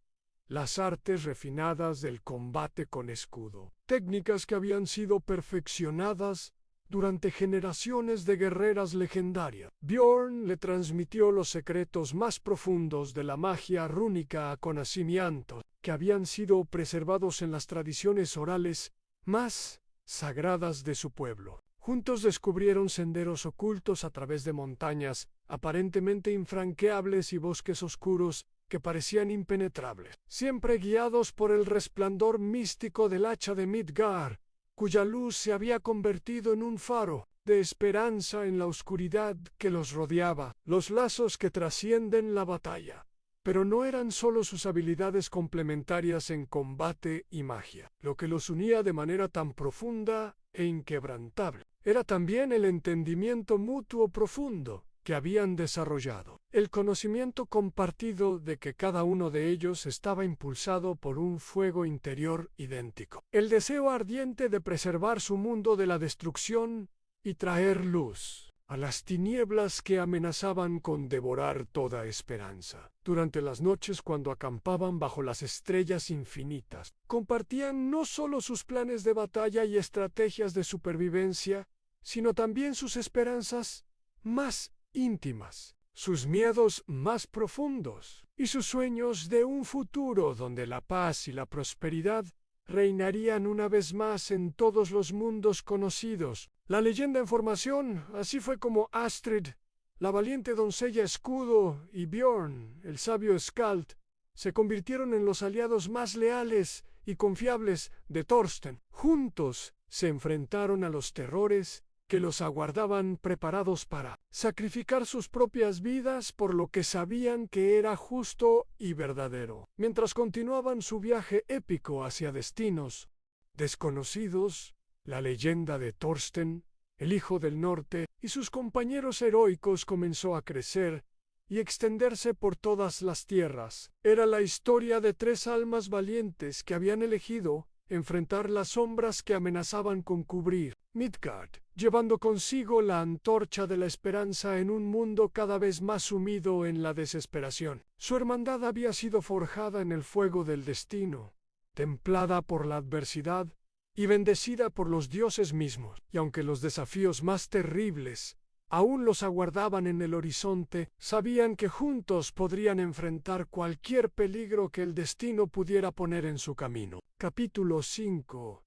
las artes refinadas del combate con escudo, técnicas que habían sido perfeccionadas durante generaciones de guerreras legendarias. Bjorn le transmitió los secretos más profundos de la magia rúnica a conocimientos que habían sido preservados en las tradiciones orales más sagradas de su pueblo. Juntos descubrieron senderos ocultos a través de montañas aparentemente infranqueables y bosques oscuros que parecían impenetrables, siempre guiados por el resplandor místico del hacha de Midgard, cuya luz se había convertido en un faro de esperanza en la oscuridad que los rodeaba. Los lazos que trascienden la batalla. Pero no eran solo sus habilidades complementarias en combate y magia, lo que los unía de manera tan profunda e inquebrantable. Era también el entendimiento mutuo profundo que habían desarrollado, el conocimiento compartido de que cada uno de ellos estaba impulsado por un fuego interior idéntico, el deseo ardiente de preservar su mundo de la destrucción y traer luz. a las tinieblas que amenazaban con devorar toda esperanza. Durante las noches, cuando acampaban bajo las estrellas infinitas, compartían no solo sus planes de batalla y estrategias de supervivencia, sino también sus esperanzas más íntimas, sus miedos más profundos y sus sueños de un futuro donde la paz y la prosperidad reinarían una vez más en todos los mundos conocidos. La leyenda en formación, así fue como Astrid, la valiente doncella Escudo, y Bjorn, el sabio Skald, se convirtieron en los aliados más leales y confiables de Thorsten. Juntos se enfrentaron a los terrores que los aguardaban, preparados para sacrificar sus propias vidas por lo que sabían que era justo y verdadero. Mientras continuaban su viaje épico hacia destinos desconocidos, la leyenda de Thorsten, el Hijo del Norte, y sus compañeros heroicos comenzó a crecer y extenderse por todas las tierras. Era la historia de 3 almas valientes que habían elegido enfrentar las sombras que amenazaban con cubrir Midgard, llevando consigo la antorcha de la esperanza en un mundo cada vez más sumido en la desesperación. Su hermandad había sido forjada en el fuego del destino, templada por la adversidad y bendecida por los dioses mismos. Y aunque los desafíos más terribles aún los aguardaban en el horizonte, sabían que juntos podrían enfrentar cualquier peligro que el destino pudiera poner en su camino. Capítulo 5.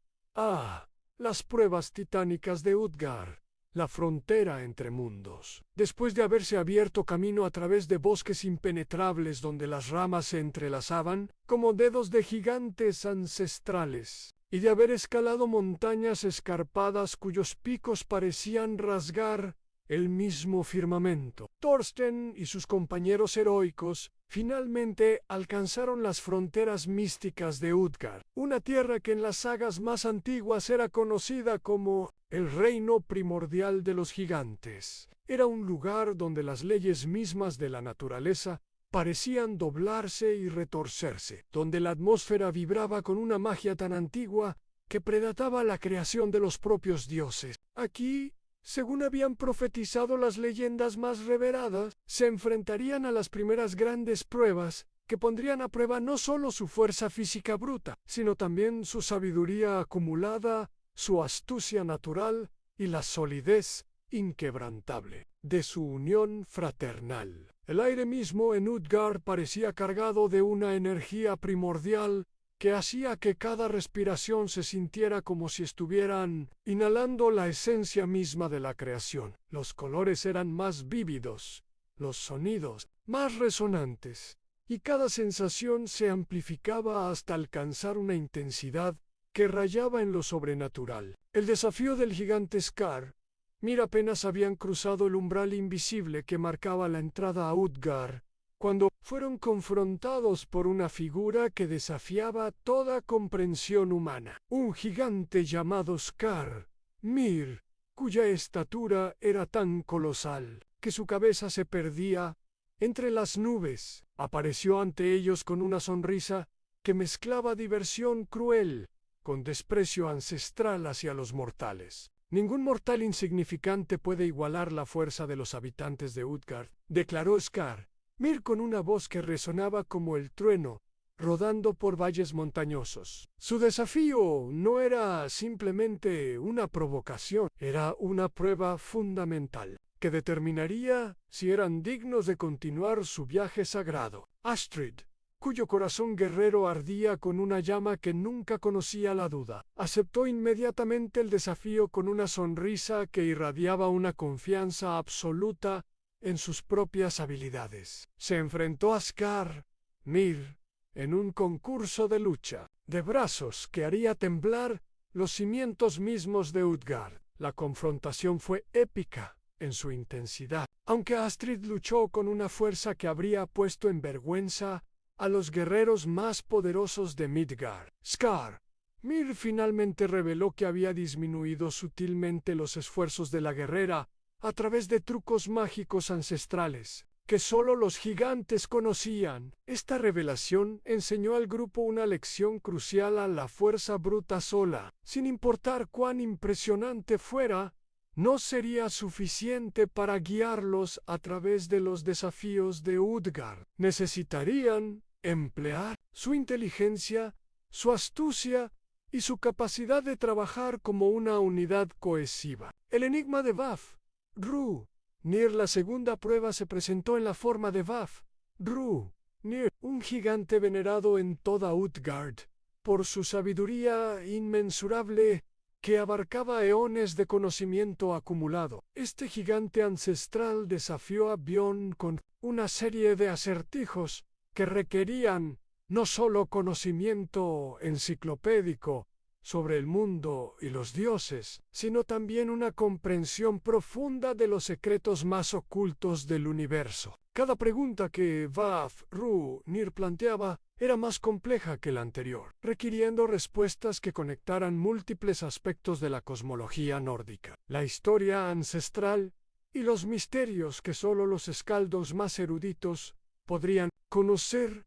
Las pruebas titánicas de Utgard, la frontera entre mundos. Después de haberse abierto camino a través de bosques impenetrables donde las ramas se entrelazaban como dedos de gigantes ancestrales, y de haber escalado montañas escarpadas cuyos picos parecían rasgar el mismo firmamento, Thorsten y sus compañeros heroicos finalmente alcanzaron las fronteras místicas de Utgard, una tierra que en las sagas más antiguas era conocida como el reino primordial de los gigantes. Era un lugar donde las leyes mismas de la naturaleza parecían doblarse y retorcerse, donde la atmósfera vibraba con una magia tan antigua que predataba la creación de los propios dioses. Aquí, según habían profetizado las leyendas más reveladas, se enfrentarían a las primeras grandes pruebas que pondrían a prueba no solo su fuerza física bruta, sino también su sabiduría acumulada, su astucia natural y la solidez inquebrantable de su unión fraternal. El aire mismo en Utgard parecía cargado de una energía primordial que hacía que cada respiración se sintiera como si estuvieran inhalando la esencia misma de la creación. Los colores eran más vívidos, los sonidos más resonantes, y cada sensación se amplificaba hasta alcanzar una intensidad que rayaba en lo sobrenatural. El desafío del gigante Scar. Mir apenas habían cruzado el umbral invisible que marcaba la entrada a Utgard, cuando fueron confrontados por una figura que desafiaba toda comprensión humana. Un gigante llamado Scar. Mir, cuya estatura era tan colosal que su cabeza se perdía entre las nubes, apareció ante ellos con una sonrisa que mezclaba diversión cruel con desprecio ancestral hacia los mortales. Ningún mortal insignificante puede igualar la fuerza de los habitantes de Utgard, declaró Scar. Mir con una voz que resonaba como el trueno, rodando por valles montañosos. Su desafío no era simplemente una provocación, era una prueba fundamental, que determinaría si eran dignos de continuar su viaje sagrado. Astrid, cuyo corazón guerrero ardía con una llama que nunca conocía la duda, aceptó inmediatamente el desafío con una sonrisa que irradiaba una confianza absoluta en sus propias habilidades. Se enfrentó a Scar, Mir, en un concurso de lucha de brazos que haría temblar los cimientos mismos de Utgard. La confrontación fue épica en su intensidad, aunque Astrid luchó con una fuerza que habría puesto en vergüenza a los guerreros más poderosos de Midgard. Scar. Mir finalmente reveló que había disminuido sutilmente los esfuerzos de la guerrera a través de trucos mágicos ancestrales que solo los gigantes conocían. Esta revelación enseñó al grupo una lección crucial: a la fuerza bruta sola, sin importar cuán impresionante fuera, no sería suficiente para guiarlos a través de los desafíos de Utgard. Necesitarían emplear su inteligencia, su astucia y su capacidad de trabajar como una unidad cohesiva. El enigma de Vafthrûdnir. La segunda prueba se presentó en la forma de Vafthrûdnir, un gigante venerado en toda Utgard por su sabiduría inmensurable que abarcaba eones de conocimiento acumulado. Este gigante ancestral desafió a Björn con una serie de acertijos que requerían no solo conocimiento enciclopédico sobre el mundo y los dioses, sino también una comprensión profunda de los secretos más ocultos del universo. Cada pregunta que Vafthrûdnir planteaba era más compleja que la anterior, requiriendo respuestas que conectaran múltiples aspectos de la cosmología nórdica, la historia ancestral y los misterios que solo los escaldos más eruditos podrían conocer.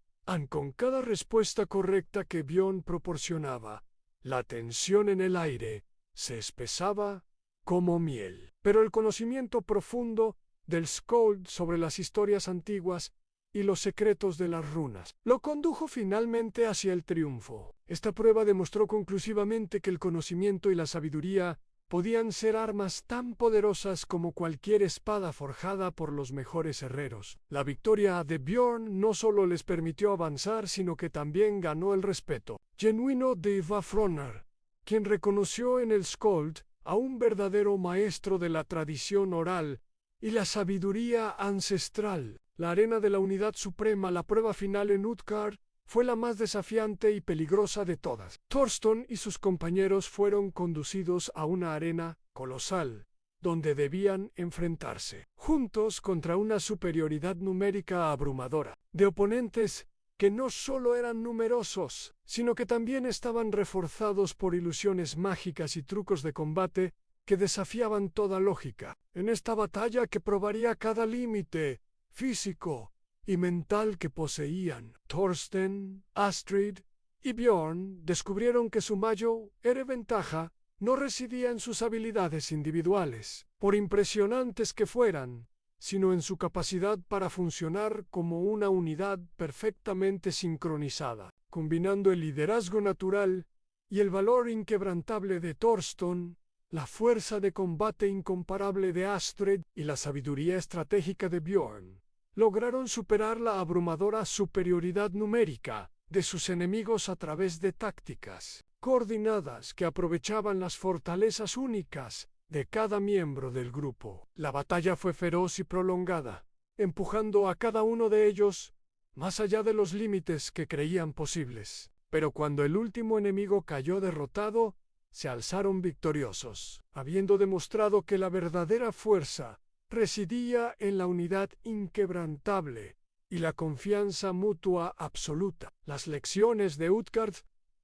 Con cada respuesta correcta que Björn proporcionaba, la tensión en el aire se espesaba como miel. Pero el conocimiento profundo del Skald sobre las historias antiguas y los secretos de las runas lo condujo finalmente hacia el triunfo. Esta prueba demostró conclusivamente que el conocimiento y la sabiduría podían ser armas tan poderosas como cualquier espada forjada por los mejores herreros. La victoria de Björn no solo les permitió avanzar, sino que también ganó el respeto genuino de Vafthrûdnir, quien reconoció en el Skald a un verdadero maestro de la tradición oral y la sabiduría ancestral. La arena de la unidad suprema, la prueba final en Utgard, fue la más desafiante y peligrosa de todas. Thorstein y sus compañeros fueron conducidos a una arena colosal, donde debían enfrentarse, juntos contra una superioridad numérica abrumadora, de oponentes que no solo eran numerosos, sino que también estaban reforzados por ilusiones mágicas y trucos de combate que desafiaban toda lógica. En esta batalla que probaría cada límite físico y mental que poseían, Thorstein, Astrid y Björn descubrieron que su mayor ventaja no residía en sus habilidades individuales, por impresionantes que fueran, sino en su capacidad para funcionar como una unidad perfectamente sincronizada, combinando el liderazgo natural y el valor inquebrantable de Thorstein, la fuerza de combate incomparable de Astrid y la sabiduría estratégica de Björn. Lograron superar la abrumadora superioridad numérica de sus enemigos a través de tácticas coordinadas que aprovechaban las fortalezas únicas de cada miembro del grupo. La batalla fue feroz y prolongada, empujando a cada uno de ellos más allá de los límites que creían posibles. Pero cuando el último enemigo cayó derrotado, se alzaron victoriosos, habiendo demostrado que la verdadera fuerza residía en la unidad inquebrantable y la confianza mutua absoluta. Las lecciones de Utgard.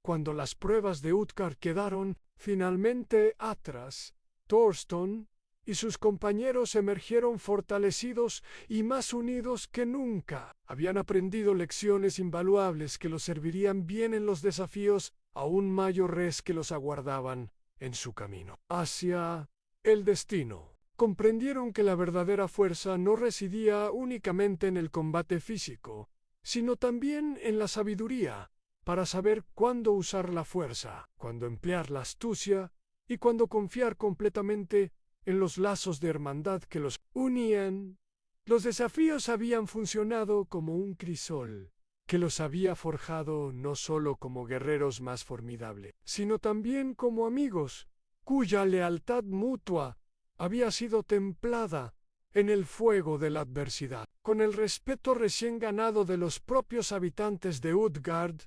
Cuando las pruebas de Utgard quedaron finalmente atrás, Thorstein y sus compañeros emergieron fortalecidos y más unidos que nunca. Habían aprendido lecciones invaluables que los servirían bien en los desafíos aún mayores que los aguardaban en su camino hacia el destino. Comprendieron que la verdadera fuerza no residía únicamente en el combate físico, sino también en la sabiduría, para saber cuándo usar la fuerza, cuándo emplear la astucia y cuándo confiar completamente en los lazos de hermandad que los unían. Los desafíos habían funcionado como un crisol, que los había forjado no solo como guerreros más formidables, sino también como amigos, cuya lealtad mutua había sido templada en el fuego de la adversidad. Con el respeto recién ganado de los propios habitantes de Utgard,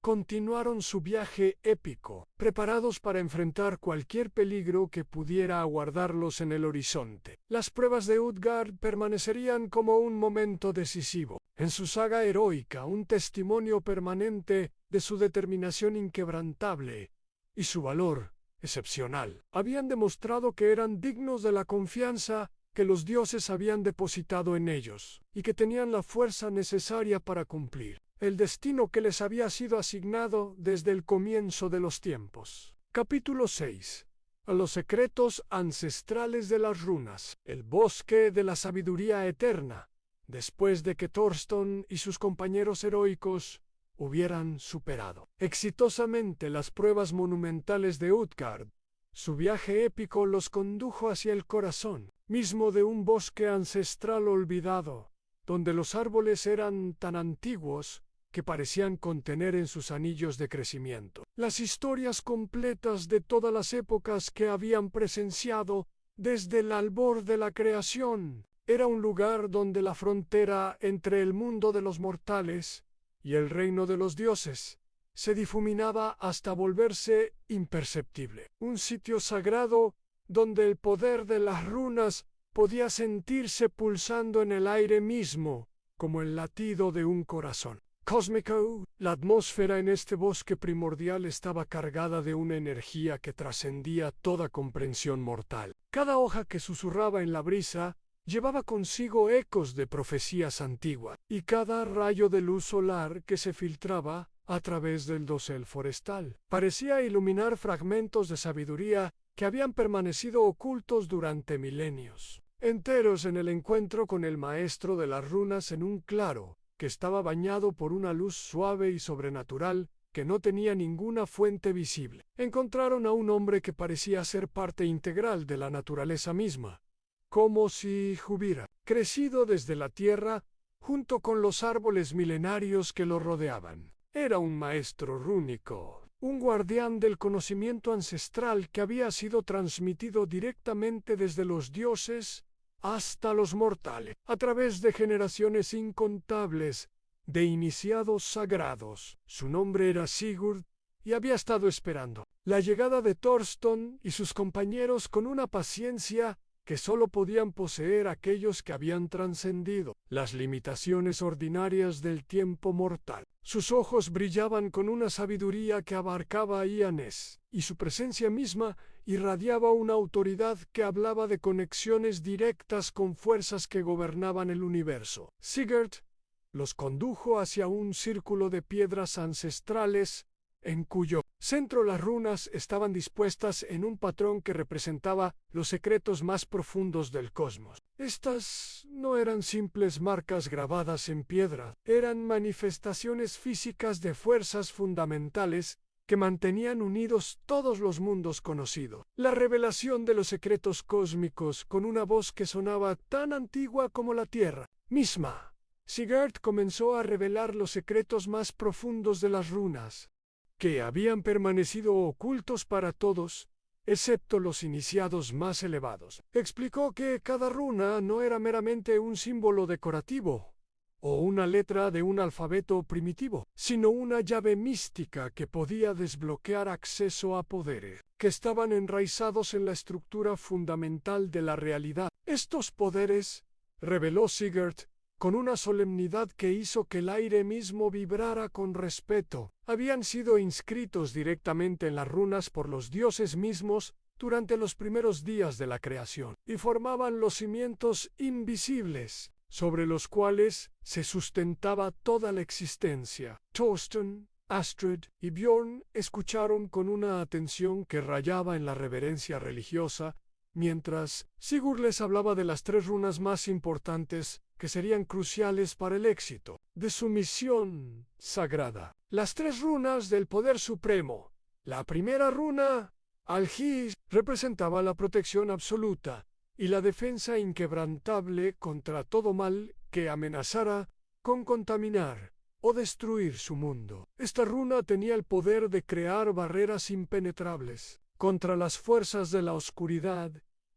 continuaron su viaje épico, preparados para enfrentar cualquier peligro que pudiera aguardarlos en el horizonte. Las pruebas de Utgard permanecerían como un momento decisivo en su saga heroica, un testimonio permanente de su determinación inquebrantable y su valor excepcional. Habían demostrado que eran dignos de la confianza que los dioses habían depositado en ellos, y que tenían la fuerza necesaria para cumplir el destino que les había sido asignado desde el comienzo de los tiempos. Capítulo 6. a los secretos ancestrales de las runas, el bosque de la sabiduría eterna, después de que Thorsten y sus compañeros heroicos hubieran superado exitosamente las pruebas monumentales de Utgard. Su viaje épico los condujo hacia el corazón mismo de un bosque ancestral olvidado, donde los árboles eran tan antiguos que parecían contener en sus anillos de crecimiento las historias completas de todas las épocas que habían presenciado desde el albor de la creación. Era un lugar donde la frontera entre el mundo de los mortales y el reino de los dioses se difuminaba hasta volverse imperceptible. Un sitio sagrado donde el poder de las runas podía sentirse pulsando en el aire mismo, como el latido de un corazón cósmico. La atmósfera en este bosque primordial estaba cargada de una energía que trascendía toda comprensión mortal. Cada hoja que susurraba en la brisa llevaba consigo ecos de profecías antiguas, y cada rayo de luz solar que se filtraba a través del dosel forestal parecía iluminar fragmentos de sabiduría que habían permanecido ocultos durante milenios enteros en el encuentro con el maestro de las runas en un claro que estaba bañado por una luz suave y sobrenatural que no tenía ninguna fuente visible. Encontraron a un hombre que parecía ser parte integral de la naturaleza misma, como si hubiera crecido desde la tierra junto con los árboles milenarios que lo rodeaban. Era un maestro rúnico, un guardián del conocimiento ancestral que había sido transmitido directamente desde los dioses hasta los mortales, a través de generaciones incontables de iniciados sagrados. Su nombre era Sigurd y había estado esperando la llegada de Thorsten y sus compañeros con una paciencia que sólo podían poseer aquellos que habían trascendido las limitaciones ordinarias del tiempo mortal. Sus ojos brillaban con una sabiduría que abarcaba a Ianes, y su presencia misma irradiaba una autoridad que hablaba de conexiones directas con fuerzas que gobernaban el universo. Sigurd los condujo hacia un círculo de piedras ancestrales, en cuyo centro las runas estaban dispuestas en un patrón que representaba los secretos más profundos del cosmos. Estas no eran simples marcas grabadas en piedra, eran manifestaciones físicas de fuerzas fundamentales que mantenían unidos todos los mundos conocidos. La revelación de los secretos cósmicos con una voz que sonaba tan antigua como la Tierra misma. Sigurd comenzó a revelar los secretos más profundos de las runas, que habían permanecido ocultos para todos, excepto los iniciados más elevados. Explicó que cada runa no era meramente un símbolo decorativo o una letra de un alfabeto primitivo, sino una llave mística que podía desbloquear acceso a poderes que estaban enraizados en la estructura fundamental de la realidad. Estos poderes, reveló Sigurd, con una solemnidad que hizo que el aire mismo vibrara con respeto, habían sido inscritos directamente en las runas por los dioses mismos durante los primeros días de la creación, y formaban los cimientos invisibles sobre los cuales se sustentaba toda la existencia. Thorsten, Astrid y Bjorn escucharon con una atención que rayaba en la reverencia religiosa, mientras Sigurd les hablaba de las 3 runas más importantes que serían cruciales para el éxito de su misión sagrada. Las 3 runas del poder supremo. La primera runa, Algis, representaba la protección absoluta y la defensa inquebrantable contra todo mal que amenazara con contaminar o destruir su mundo. Esta runa tenía el poder de crear barreras impenetrables contra las fuerzas de la oscuridad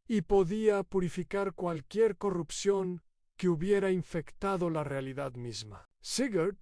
y podía purificar cualquier corrupción que hubiera infectado la realidad misma. Sigurd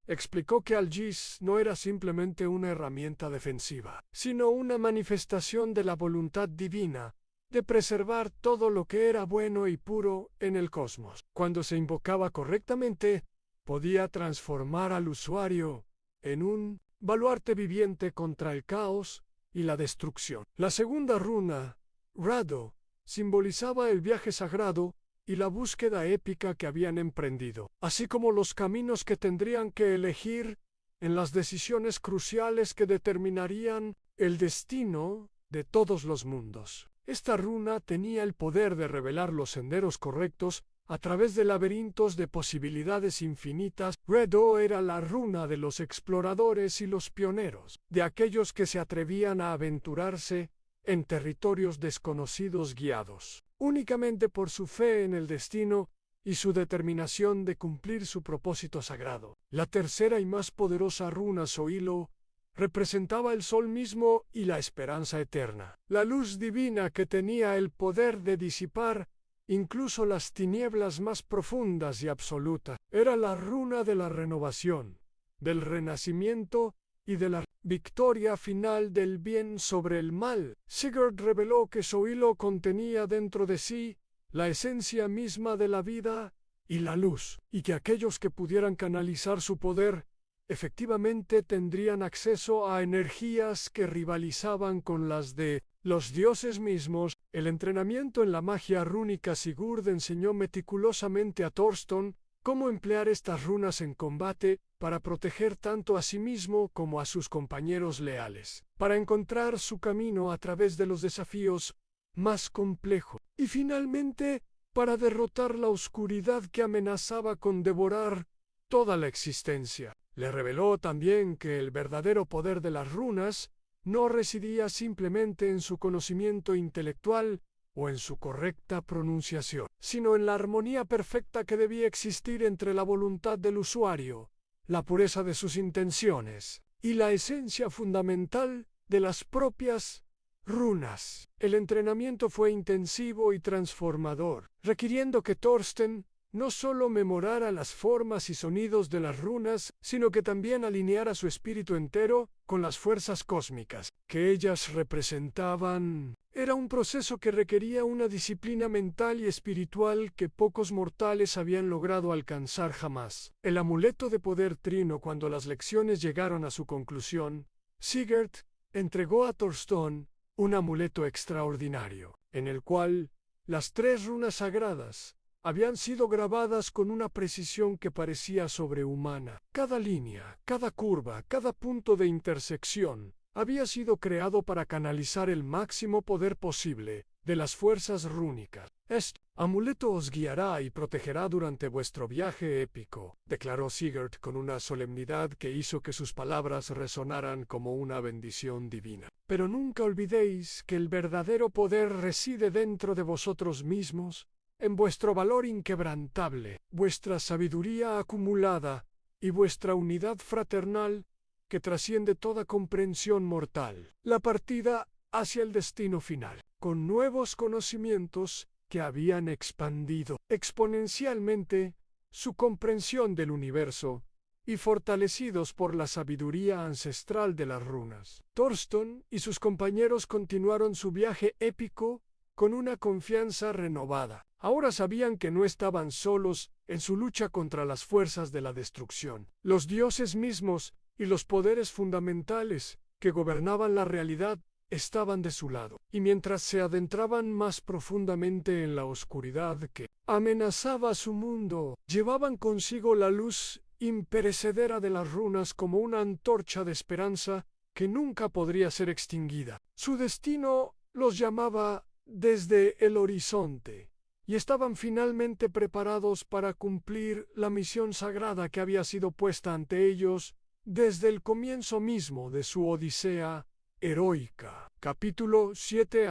explicó que Algis no era simplemente una herramienta defensiva, sino una manifestación de la voluntad divina de preservar todo lo que era bueno y puro en el cosmos. Cuando se invocaba correctamente, podía transformar al usuario en un baluarte viviente contra el caos y la destrucción. La segunda runa, Rado, simbolizaba el viaje sagrado y la búsqueda épica que habían emprendido, así como los caminos que tendrían que elegir en las decisiones cruciales que determinarían el destino de todos los mundos. Esta runa tenía el poder de revelar los senderos correctos a través de laberintos de posibilidades infinitas. Red O era la runa de los exploradores y los pioneros, de aquellos que se atrevían a aventurarse en territorios desconocidos guiados únicamente por su fe en el destino y su determinación de cumplir su propósito sagrado. La tercera y más poderosa runa, Soilo, representaba el sol mismo y la esperanza eterna, la luz divina que tenía el poder de disipar incluso las tinieblas más profundas y absolutas. Era la runa de la renovación, del renacimiento y de la victoria final del bien sobre el mal. Sigurd reveló que Soilo contenía dentro de sí la esencia misma de la vida y la luz, y que aquellos que pudieran canalizar su poder efectivamente tendrían acceso a energías que rivalizaban con las de los dioses mismos. El entrenamiento en la magia rúnica. Sigurd enseñó meticulosamente a Thorstein cómo emplear estas runas en combate para proteger tanto a sí mismo como a sus compañeros leales, para encontrar su camino a través de los desafíos más complejos y finalmente para derrotar la oscuridad que amenazaba con devorar toda la existencia. Le reveló también que el verdadero poder de las runas no residía simplemente en su conocimiento intelectual o en su correcta pronunciación, sino en la armonía perfecta que debía existir entre la voluntad del usuario, la pureza de sus intenciones y la esencia fundamental de las propias runas. El entrenamiento fue intensivo y transformador, requiriendo que Thorstein no solo memorara las formas y sonidos de las runas, sino que también alineara su espíritu entero con las fuerzas cósmicas que ellas representaban. Era un proceso que requería una disciplina mental y espiritual que pocos mortales habían logrado alcanzar jamás. El amuleto de poder trino. Cuando las lecciones llegaron a su conclusión, Sigurd entregó a Thorstein un amuleto extraordinario, en el cual las 3 runas sagradas habían sido grabadas con una precisión que parecía sobrehumana. Cada línea, cada curva, cada punto de intersección había sido creado para canalizar el máximo poder posible de las fuerzas rúnicas. Este amuleto os guiará y protegerá durante vuestro viaje épico, declaró Sigurd con una solemnidad que hizo que sus palabras resonaran como una bendición divina. Pero nunca olvidéis que el verdadero poder reside dentro de vosotros mismos, en vuestro valor inquebrantable, vuestra sabiduría acumulada y vuestra unidad fraternal que trasciende toda comprensión mortal. La partida hacia el destino final, con nuevos conocimientos que habían expandido exponencialmente su comprensión del universo y fortalecidos por la sabiduría ancestral de las runas. Thorstein y sus compañeros continuaron su viaje épico con una confianza renovada. Ahora sabían que no estaban solos en su lucha contra las fuerzas de la destrucción. Los dioses mismos y los poderes fundamentales que gobernaban la realidad estaban de su lado, y mientras se adentraban más profundamente en la oscuridad que amenazaba su mundo, llevaban consigo la luz imperecedera de las runas como una antorcha de esperanza que nunca podría ser extinguida. Su destino los llamaba desde el horizonte, y estaban finalmente preparados para cumplir la misión sagrada que había sido puesta ante ellos desde el comienzo mismo de su odisea heroica. Capítulo 7.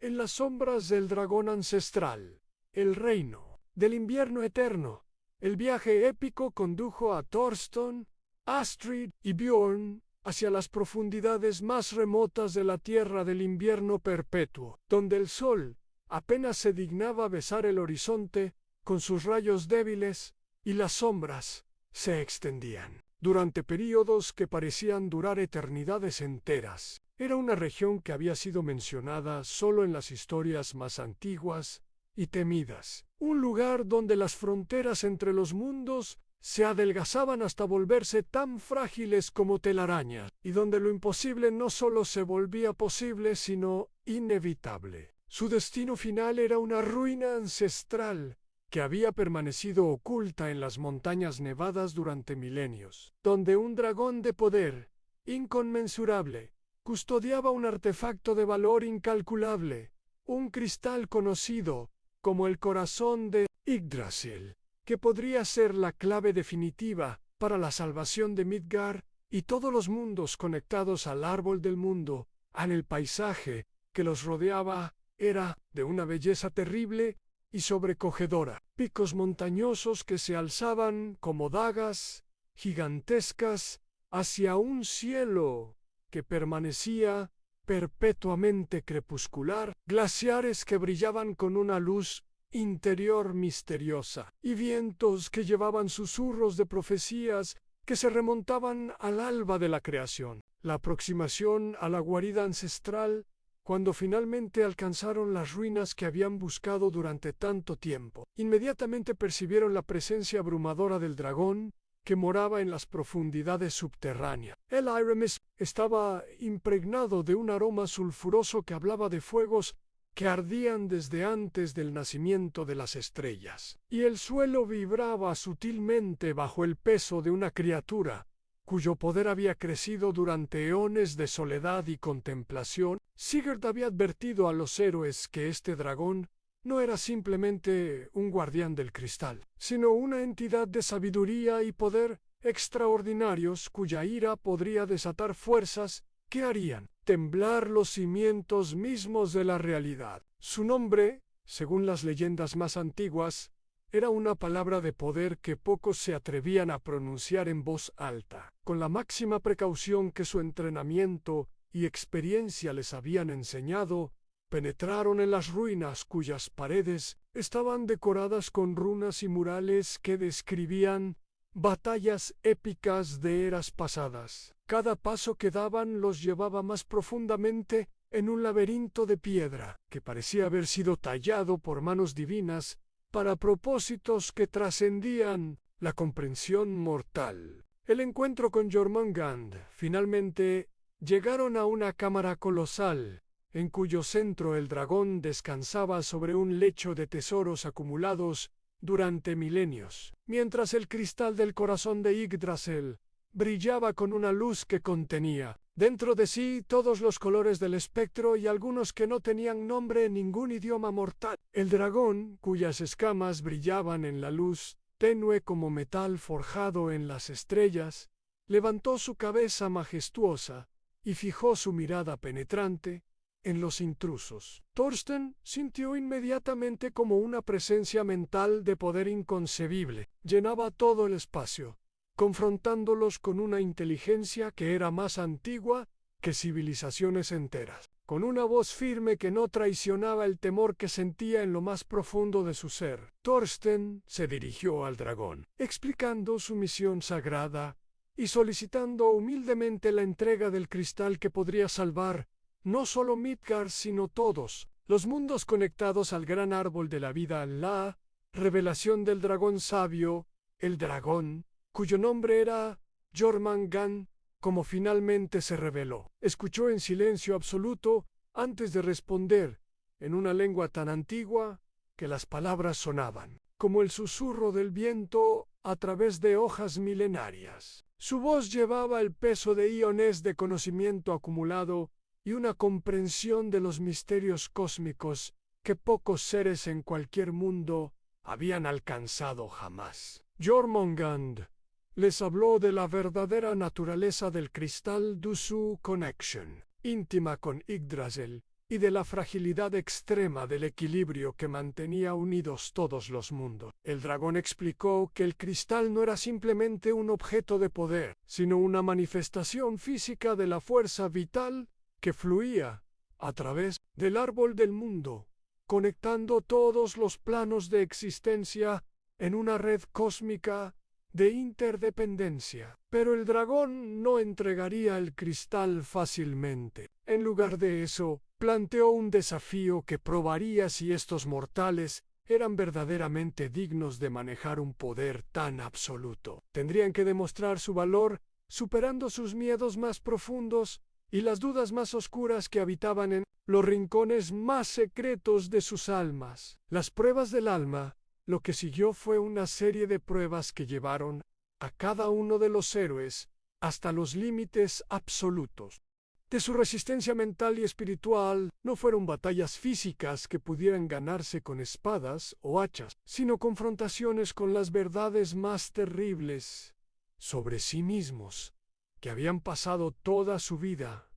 En las sombras del dragón ancestral, el reino del invierno eterno. El viaje épico condujo a Thorstein, Astrid y Bjorn hacia las profundidades más remotas de la tierra del invierno perpetuo, donde el sol apenas se dignaba besar el horizonte con sus rayos débiles y las sombras se extendían durante períodos que parecían durar eternidades enteras. Era una región que había sido mencionada solo en las historias más antiguas y temidas, un lugar donde las fronteras entre los mundos se adelgazaban hasta volverse tan frágiles como telarañas, y donde lo imposible no solo se volvía posible, sino inevitable. Su destino final era una ruina ancestral que había permanecido oculta en las montañas nevadas durante milenios, donde un dragón de poder inconmensurable custodiaba un artefacto de valor incalculable, un cristal conocido como el corazón de Yggdrasil, que podría ser la clave definitiva para la salvación de Midgard y todos los mundos conectados al árbol del mundo. El paisaje que los rodeaba era de una belleza terrible y sobrecogedora. Picos montañosos que se alzaban como dagas gigantescas hacia un cielo que permanecía perpetuamente crepuscular, glaciares que brillaban con una luz interior misteriosa, y vientos que llevaban susurros de profecías que se remontaban al alba de la creación. La aproximación a la guarida ancestral, cuando finalmente alcanzaron las ruinas que habían buscado durante tanto tiempo. Inmediatamente percibieron la presencia abrumadora del dragón que moraba en las profundidades subterráneas. El Airemis estaba impregnado de un aroma sulfuroso que hablaba de fuegos que ardían desde antes del nacimiento de las estrellas, y el suelo vibraba sutilmente bajo el peso de una criatura cuyo poder había crecido durante eones de soledad y contemplación. Sigurd había advertido a los héroes que este dragón no era simplemente un guardián del cristal, sino una entidad de sabiduría y poder extraordinarios cuya ira podría desatar fuerzas que harían temblar los cimientos mismos de la realidad. Su nombre, según las leyendas más antiguas, era una palabra de poder que pocos se atrevían a pronunciar en voz alta. Con la máxima precaución que su entrenamiento y experiencia les habían enseñado, penetraron en las ruinas cuyas paredes estaban decoradas con runas y murales que describían batallas épicas de eras pasadas. Cada paso que daban los llevaba más profundamente en un laberinto de piedra que parecía haber sido tallado por manos divinas para propósitos que trascendían la comprensión mortal. El encuentro con Jormungand. Finalmente llegaron a una cámara colosal, en cuyo centro el dragón descansaba sobre un lecho de tesoros acumulados durante milenios, mientras el cristal del corazón de Yggdrasil brillaba con una luz que contenía dentro de sí todos los colores del espectro y algunos que no tenían nombre en ningún idioma mortal. El dragón, cuyas escamas brillaban en la luz, tenue como metal forjado en las estrellas, levantó su cabeza majestuosa y fijó su mirada penetrante en los intrusos. Thorsten sintió inmediatamente como una presencia mental de poder inconcebible. Llenaba todo el espacio, confrontándolos con una inteligencia que era más antigua que civilizaciones enteras. Con una voz firme que no traicionaba el temor que sentía en lo más profundo de su ser, Thorsten se dirigió al dragón, explicando su misión sagrada y solicitando humildemente la entrega del cristal que podría salvar no solo Midgard sino todos los mundos conectados al gran árbol de la vida. La revelación del dragón sabio, el dragón, cuyo nombre era Jormungand, como finalmente se reveló, escuchó en silencio absoluto antes de responder, en una lengua tan antigua que las palabras sonaban como el susurro del viento a través de hojas milenarias. Su voz llevaba el peso de iones de conocimiento acumulado y una comprensión de los misterios cósmicos que pocos seres en cualquier mundo habían alcanzado jamás. Jormungand les habló de la verdadera naturaleza del cristal, de su conexión íntima con Yggdrasil y de la fragilidad extrema del equilibrio que mantenía unidos todos los mundos. El dragón explicó que el cristal no era simplemente un objeto de poder, sino una manifestación física de la fuerza vital que fluía a través del árbol del mundo, conectando todos los planos de existencia en una red cósmica de interdependencia. Pero el dragón no entregaría el cristal fácilmente. En lugar de eso, planteó un desafío que probaría si estos mortales eran verdaderamente dignos de manejar un poder tan absoluto. Tendrían que demostrar su valor superando sus miedos más profundos y las dudas más oscuras que habitaban en los rincones más secretos de sus almas. Las pruebas del alma. Lo que siguió fue una serie de pruebas que llevaron a cada uno de los héroes hasta los límites absolutos. de su resistencia mental y espiritual no fueron batallas físicas que pudieran ganarse con espadas o hachas, sino confrontaciones con las verdades más terribles sobre sí mismos, que habían pasado toda su vida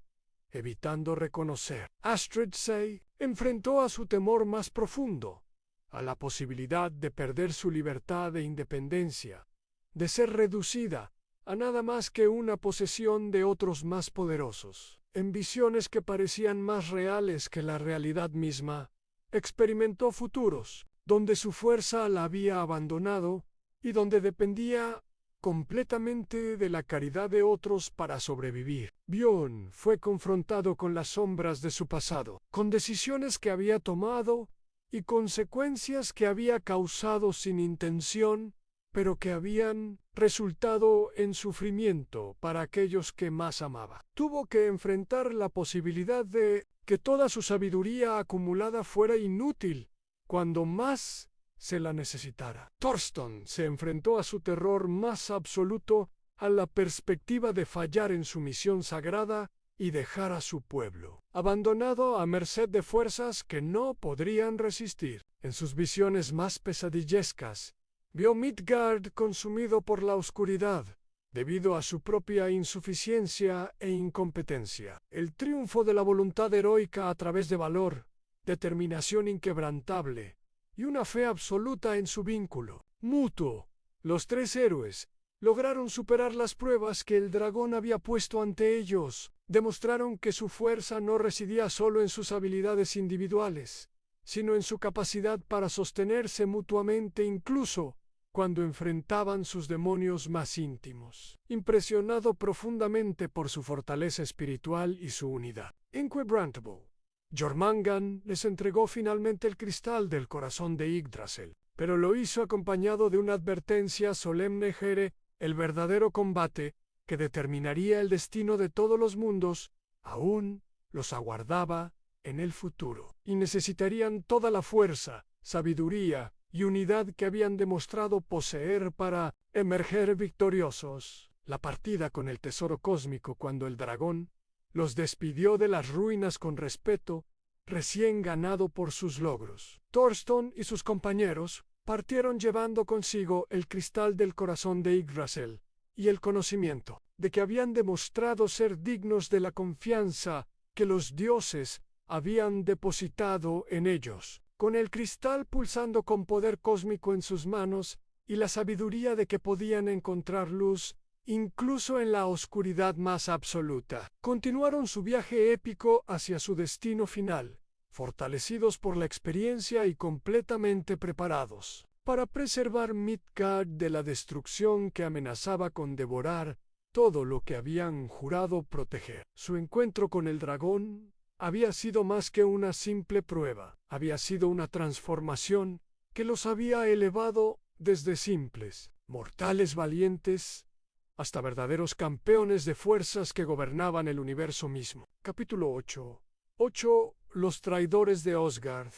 evitando reconocer. Astrid se enfrentó a su temor más profundo, a la posibilidad de perder su libertad e independencia, de ser reducida a nada más que una posesión de otros más poderosos. En visiones que parecían más reales que la realidad misma, experimentó futuros donde su fuerza la había abandonado y donde dependía completamente de la caridad de otros para sobrevivir. Bjorn fue confrontado con las sombras de su pasado, con decisiones que había tomado y consecuencias que había causado sin intención, pero que habían resultado en sufrimiento para aquellos que más amaba. Tuvo que enfrentar la posibilidad de que toda su sabiduría acumulada fuera inútil cuando más se la necesitara. Thorsten se enfrentó a su terror más absoluto, a la perspectiva de fallar en su misión sagrada y dejar a su pueblo abandonado a merced de fuerzas que no podrían resistir. En sus visiones más pesadillescas, vio Midgard consumido por la oscuridad, debido a su propia insuficiencia e incompetencia. El triunfo de la voluntad heroica a través de valor, determinación inquebrantable y una fe absoluta en su vínculo mutuo. Los tres héroes lograron superar las pruebas que el dragón había puesto ante ellos. Demostraron que su fuerza no residía solo en sus habilidades individuales, sino en su capacidad para sostenerse mutuamente incluso cuando enfrentaban sus demonios más íntimos. Impresionado profundamente por su fortaleza espiritual y su unidad inquebrantable, Jormungand les entregó finalmente el cristal del corazón de Yggdrasil, pero lo hizo acompañado de una advertencia solemne: el verdadero combate que determinaría el destino de todos los mundos aún los aguardaba en el futuro, y necesitarían toda la fuerza, sabiduría y unidad que habían demostrado poseer para emerger victoriosos. La partida con el tesoro cósmico, cuando el dragón los despidió de las ruinas con respeto recién ganado por sus logros. Thorsten y sus compañeros partieron llevando consigo el cristal del corazón de Yggdrasil y el conocimiento de que habían demostrado ser dignos de la confianza que los dioses habían depositado en ellos. Con el cristal pulsando con poder cósmico en sus manos y la sabiduría de que podían encontrar luz incluso en la oscuridad más absoluta, continuaron su viaje épico hacia su destino final, fortalecidos por la experiencia y completamente preparados para preservar Midgard de la destrucción que amenazaba con devorar todo lo que habían jurado proteger. Su encuentro con el dragón había sido más que una simple prueba, había sido una transformación que los había elevado desde simples mortales valientes hasta verdaderos campeones de fuerzas que gobernaban el universo mismo. Capítulo 8. Los traidores de Asgard.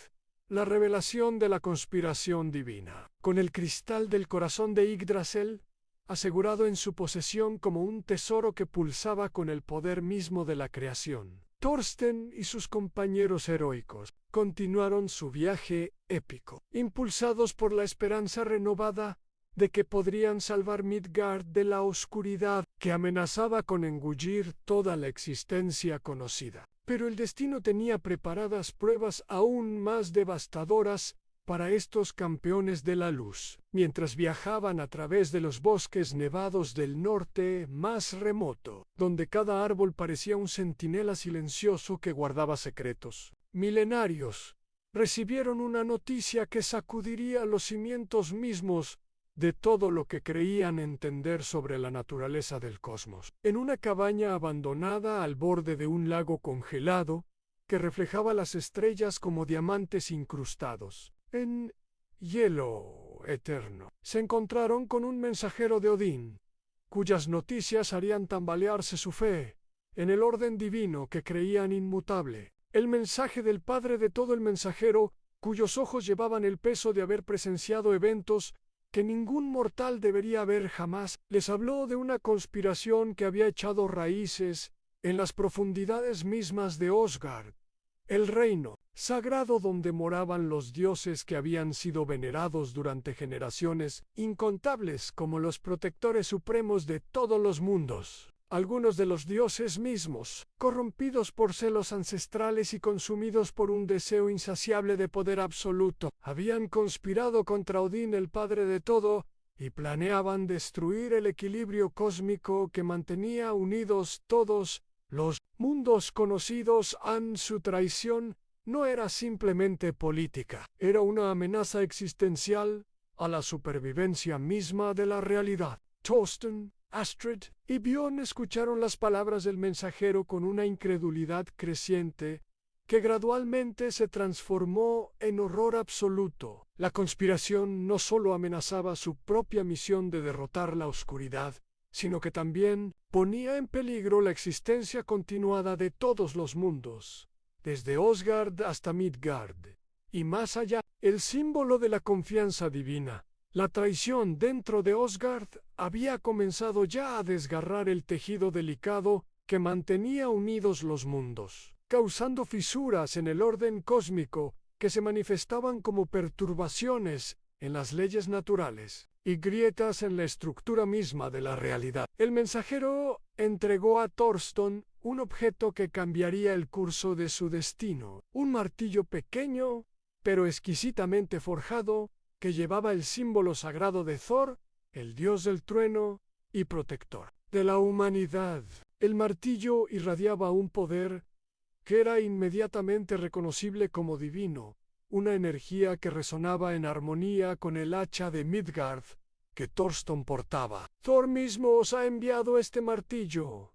La revelación de la conspiración divina. Con el cristal del corazón de Yggdrasil asegurado en su posesión como un tesoro que pulsaba con el poder mismo de la creación, Thorsten y sus compañeros heroicos continuaron su viaje épico, impulsados por la esperanza renovada de que podrían salvar Midgard de la oscuridad que amenazaba con engullir toda la existencia conocida. Pero el destino tenía preparadas pruebas aún más devastadoras para estos campeones de la luz. Mientras viajaban a través de los bosques nevados del norte más remoto, donde cada árbol parecía un centinela silencioso que guardaba secretos milenarios, recibieron una noticia que sacudiría los cimientos mismos de todo lo que creían entender sobre la naturaleza del cosmos. En una cabaña abandonada al borde de un lago congelado que reflejaba las estrellas como diamantes incrustados en hielo eterno, se encontraron con un mensajero de Odín, cuyas noticias harían tambalearse su fe en el orden divino que creían inmutable. El mensaje del padre de todo el mensajero, cuyos ojos llevaban el peso de haber presenciado eventos que ningún mortal debería ver jamás, les habló de una conspiración que había echado raíces En las profundidades mismas de Osgard, el reino sagrado donde moraban los dioses que habían sido venerados durante generaciones incontables como los protectores supremos de todos los mundos. Algunos de los dioses mismos, corrompidos por celos ancestrales y consumidos por un deseo insaciable de poder absoluto, habían conspirado contra Odín, el padre de todo, y planeaban destruir el equilibrio cósmico que mantenía unidos todos los mundos conocidos. Su traición no era simplemente política, era una amenaza existencial a la supervivencia misma de la realidad. Thorsten, Astrid y Bjorn escucharon las palabras del mensajero con una incredulidad creciente que gradualmente se transformó en horror absoluto. La conspiración no solo amenazaba su propia misión de derrotar la oscuridad, sino que también ponía en peligro la existencia continuada de todos los mundos, desde Osgard hasta Midgard, y más allá, el símbolo de la confianza divina. La traición dentro de Osgard había comenzado ya a desgarrar el tejido delicado que mantenía unidos los mundos, causando fisuras en el orden cósmico que se manifestaban como perturbaciones en las leyes naturales y grietas en la estructura misma de la realidad. El mensajero entregó a Thorsten un objeto que cambiaría el curso de su destino, un martillo pequeño, pero exquisitamente forjado, que llevaba el símbolo sagrado de Thor, el dios del trueno y protector de la humanidad. El martillo irradiaba un poder que era inmediatamente reconocible como divino, una energía que resonaba en armonía con el hacha de Midgard que Thorsten portaba. «Thor mismo os ha enviado este martillo»,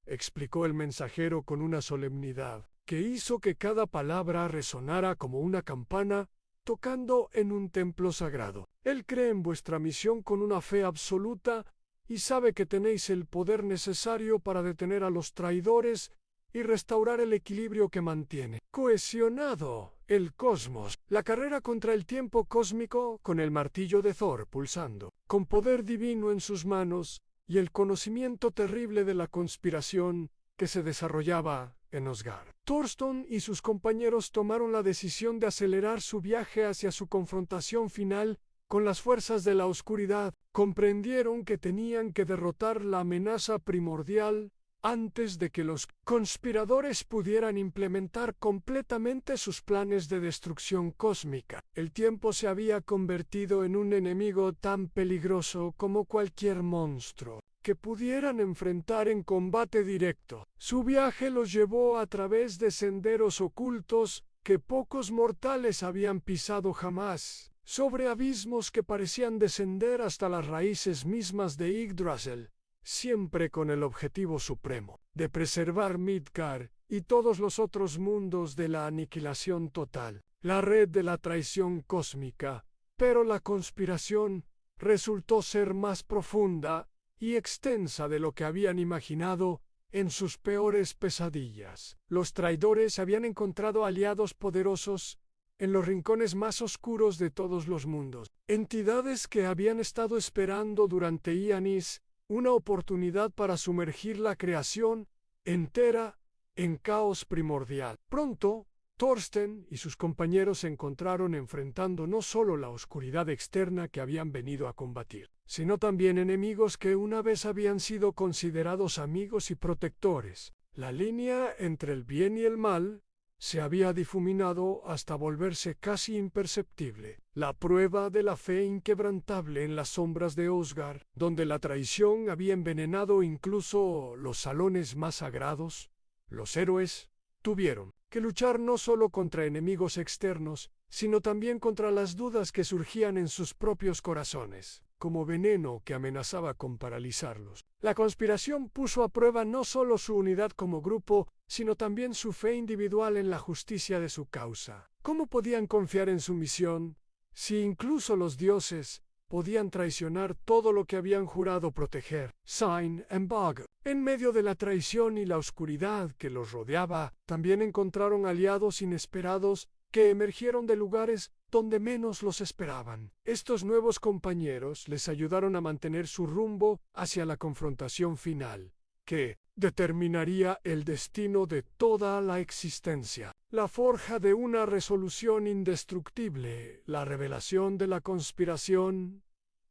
explicó el mensajero con una solemnidad que hizo que cada palabra resonara como una campana tocando en un templo sagrado. Él cree en vuestra misión con una fe absoluta y sabe que tenéis el poder necesario para detener a los traidores y restaurar el equilibrio que mantiene cohesionado el cosmos. La carrera contra el tiempo cósmico, con el martillo de Thor pulsando, con poder divino en sus manos y el conocimiento terrible de la conspiración que se desarrollaba en Osgard. Thorsten y sus compañeros tomaron la decisión de acelerar su viaje hacia su confrontación final con las fuerzas de la oscuridad. Comprendieron que tenían que derrotar la amenaza primordial antes de que los conspiradores pudieran implementar completamente sus planes de destrucción cósmica. El tiempo se había convertido en un enemigo tan peligroso como cualquier monstruo que pudieran enfrentar en combate directo. Su viaje los llevó a través de senderos ocultos que pocos mortales habían pisado jamás, sobre abismos que parecían descender hasta las raíces mismas de Yggdrasil, siempre con el objetivo supremo de preservar Midgard y todos los otros mundos de la aniquilación total, la red de la traición cósmica. Pero la conspiración resultó ser más profunda y extensa de lo que habían imaginado en sus peores pesadillas. Los traidores habían encontrado aliados poderosos en los rincones más oscuros de todos los mundos, entidades que habían estado esperando durante Ianis una oportunidad para sumergir la creación entera en caos primordial. Pronto, Thorsten y sus compañeros se encontraron enfrentando no solo la oscuridad externa que habían venido a combatir, sino también enemigos que una vez habían sido considerados amigos y protectores. La línea entre el bien y el mal se había difuminado hasta volverse casi imperceptible. La prueba de la fe inquebrantable en las sombras de Osgard, donde la traición había envenenado incluso los salones más sagrados. Los héroes tuvieron que luchar no solo contra enemigos externos, sino también contra las dudas que surgían en sus propios corazones, como veneno que amenazaba con paralizarlos. La conspiración puso a prueba no solo su unidad como grupo, sino también su fe individual en la justicia de su causa. ¿Cómo podían confiar en su misión si incluso los dioses podían traicionar todo lo que habían jurado proteger? Sign and Bog. En medio de la traición y la oscuridad que los rodeaba, también encontraron aliados inesperados que emergieron de lugares donde menos los esperaban. Estos nuevos compañeros les ayudaron a mantener su rumbo hacia la confrontación final, que, determinaría el destino de toda la existencia. La forja de una resolución indestructible, la revelación de la conspiración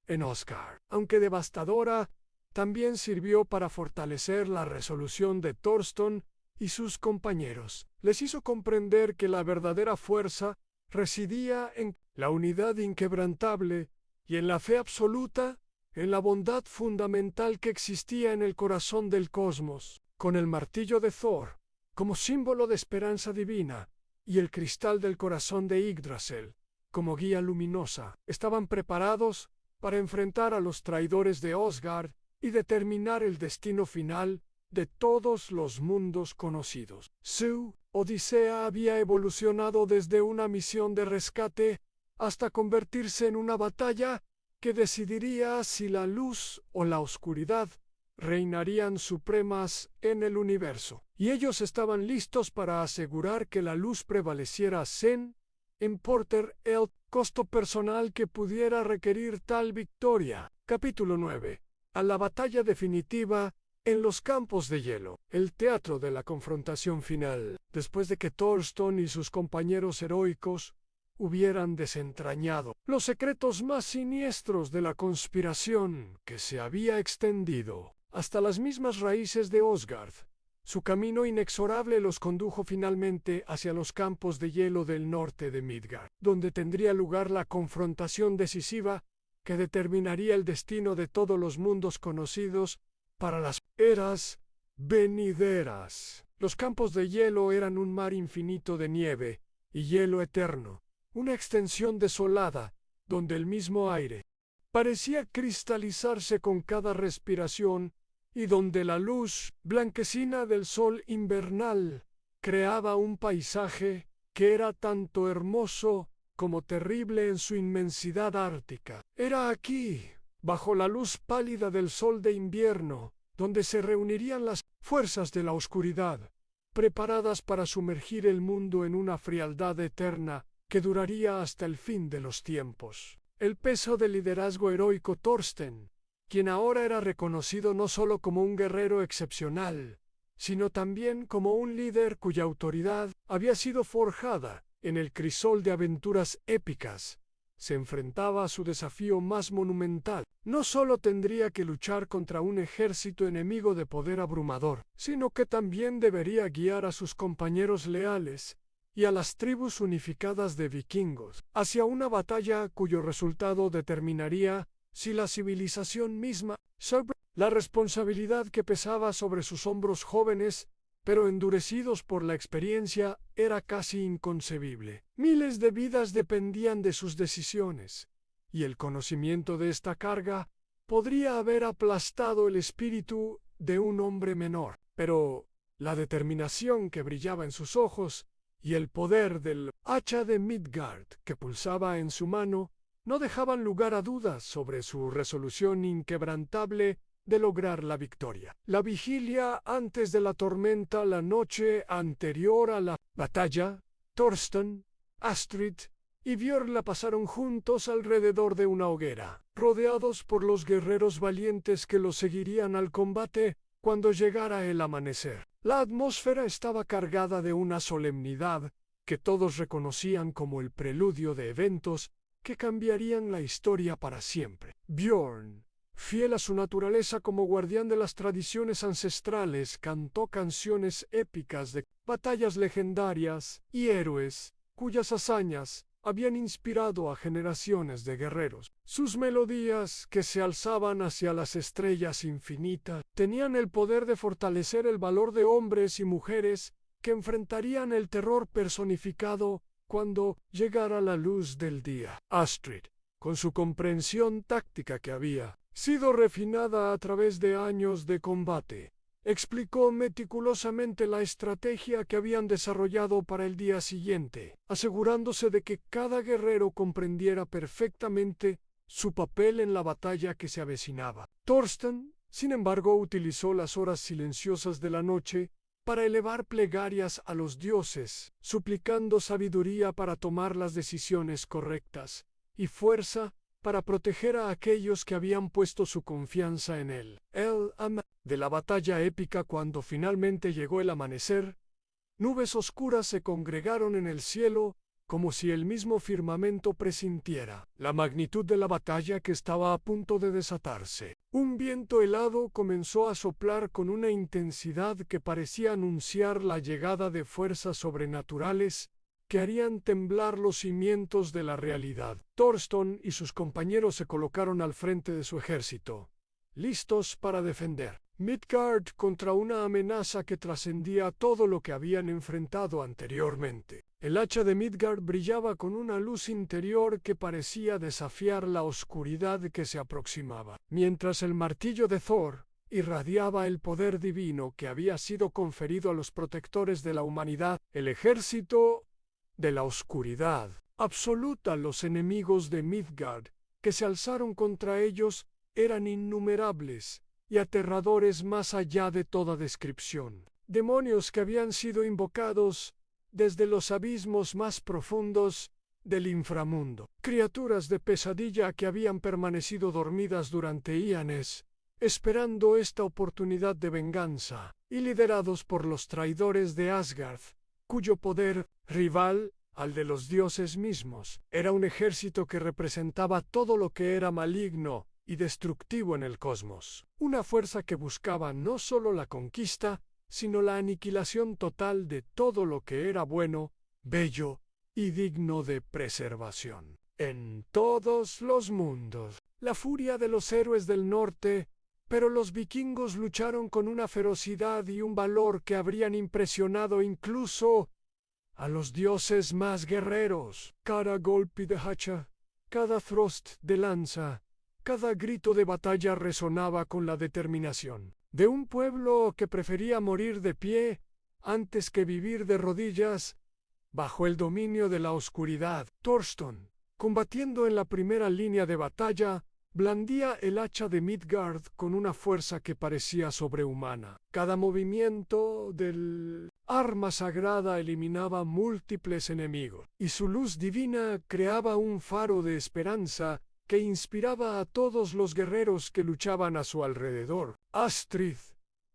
en Osgard. Aunque devastadora, también sirvió para fortalecer la resolución de Thorsten y sus compañeros. Les hizo comprender que la verdadera fuerza residía en la unidad inquebrantable y en la fe absoluta en la bondad fundamental que existía en el corazón del cosmos. Con el martillo de Thor como símbolo de esperanza divina y el cristal del corazón de Yggdrasil como guía luminosa, estaban preparados para enfrentar a los traidores de Osgard y determinar el destino final de todos los mundos conocidos. Su odisea había evolucionado desde una misión de rescate hasta convertirse en una batalla que decidiría si la luz o la oscuridad reinarían supremas en el universo. Y ellos estaban listos para asegurar que la luz prevaleciera sin importar el costo personal que pudiera requerir tal victoria. Capítulo 9. A la batalla definitiva en los campos de hielo, el teatro de la confrontación final. Después de que Thorsten y sus compañeros heroicos hubieran desentrañado los secretos más siniestros de la conspiración que se había extendido hasta las mismas raíces de Osgard, su camino inexorable los condujo finalmente hacia los campos de hielo del norte de Midgard, donde tendría lugar la confrontación decisiva que determinaría el destino de todos los mundos conocidos para las eras venideras. Los campos de hielo eran un mar infinito de nieve y hielo eterno, una extensión desolada, donde el mismo aire parecía cristalizarse con cada respiración y donde la luz blanquecina del sol invernal creaba un paisaje que era tanto hermoso como terrible en su inmensidad ártica. Era aquí, bajo la luz pálida del sol de invierno, donde se reunirían las fuerzas de la oscuridad, preparadas para sumergir el mundo en una frialdad eterna que duraría hasta el fin de los tiempos. El peso del liderazgo heroico Thorsten, quien ahora era reconocido no solo como un guerrero excepcional, sino también como un líder cuya autoridad había sido forjada en el crisol de aventuras épicas, se enfrentaba a su desafío más monumental. No solo tendría que luchar contra un ejército enemigo de poder abrumador, sino que también debería guiar a sus compañeros leales y a las tribus unificadas de vikingos hacia una batalla cuyo resultado determinaría si la civilización misma, sobre la responsabilidad que pesaba sobre sus hombros jóvenes, pero endurecidos por la experiencia, era casi inconcebible. Miles de vidas dependían de sus decisiones, y el conocimiento de esta carga podría haber aplastado el espíritu de un hombre menor. Pero la determinación que brillaba en sus ojos y el poder del hacha de Midgard que pulsaba en su mano no dejaban lugar a dudas sobre su resolución inquebrantable de lograr la victoria. La vigilia antes de la tormenta, la noche anterior a la batalla, Thorsten, Astrid y Björn la pasaron juntos alrededor de una hoguera, rodeados por los guerreros valientes que los seguirían al combate cuando llegara el amanecer. La atmósfera estaba cargada de una solemnidad que todos reconocían como el preludio de eventos que cambiarían la historia para siempre. Björn, fiel a su naturaleza como guardián de las tradiciones ancestrales, cantó canciones épicas de batallas legendarias y héroes cuyas hazañas habían inspirado a generaciones de guerreros. Sus melodías, que se alzaban hacia las estrellas infinitas, tenían el poder de fortalecer el valor de hombres y mujeres que enfrentarían el terror personificado cuando llegara la luz del día. Astrid, con su comprensión táctica que había sido refinada a través de años de combate, explicó meticulosamente la estrategia que habían desarrollado para el día siguiente, asegurándose de que cada guerrero comprendiera perfectamente su papel en la batalla que se avecinaba. Thorsten, sin embargo, utilizó las horas silenciosas de la noche para elevar plegarias a los dioses, suplicando sabiduría para tomar las decisiones correctas y fuerza para proteger a aquellos que habían puesto su confianza en él. De la batalla épica cuando finalmente llegó el amanecer, nubes oscuras se congregaron en el cielo como si el mismo firmamento presintiera la magnitud de la batalla que estaba a punto de desatarse. Un viento helado comenzó a soplar con una intensidad que parecía anunciar la llegada de fuerzas sobrenaturales que harían temblar los cimientos de la realidad. Thorsten y sus compañeros se colocaron al frente de su ejército, listos para defender Midgard contra una amenaza que trascendía todo lo que habían enfrentado anteriormente. El hacha de Midgard brillaba con una luz interior que parecía desafiar la oscuridad que se aproximaba, mientras el martillo de Thor irradiaba el poder divino que había sido conferido a los protectores de la humanidad. El ejército de la oscuridad absoluta, los enemigos de Midgard que se alzaron contra ellos eran innumerables y aterradores más allá de toda descripción. Demonios que habían sido invocados desde los abismos más profundos del inframundo. Criaturas de pesadilla que habían permanecido dormidas durante eones, esperando esta oportunidad de venganza, y liderados por los traidores de Asgard, cuyo poder, rival al de los dioses mismos, era un ejército que representaba todo lo que era maligno y destructivo en el cosmos. Una fuerza que buscaba no solo la conquista, sino la aniquilación total de todo lo que era bueno, bello y digno de preservación. En todos los mundos, la furia de los héroes del norte, pero los vikingos lucharon con una ferocidad y un valor que habrían impresionado incluso a los dioses más guerreros. Cada golpe de hacha, cada thrust de lanza, cada grito de batalla resonaba con la determinación de un pueblo que prefería morir de pie antes que vivir de rodillas bajo el dominio de la oscuridad. Thorsten, combatiendo en la primera línea de batalla, blandía el hacha de Midgard con una fuerza que parecía sobrehumana. Cada movimiento del arma sagrada eliminaba múltiples enemigos, y su luz divina creaba un faro de esperanza que inspiraba a todos los guerreros que luchaban a su alrededor. Astrid,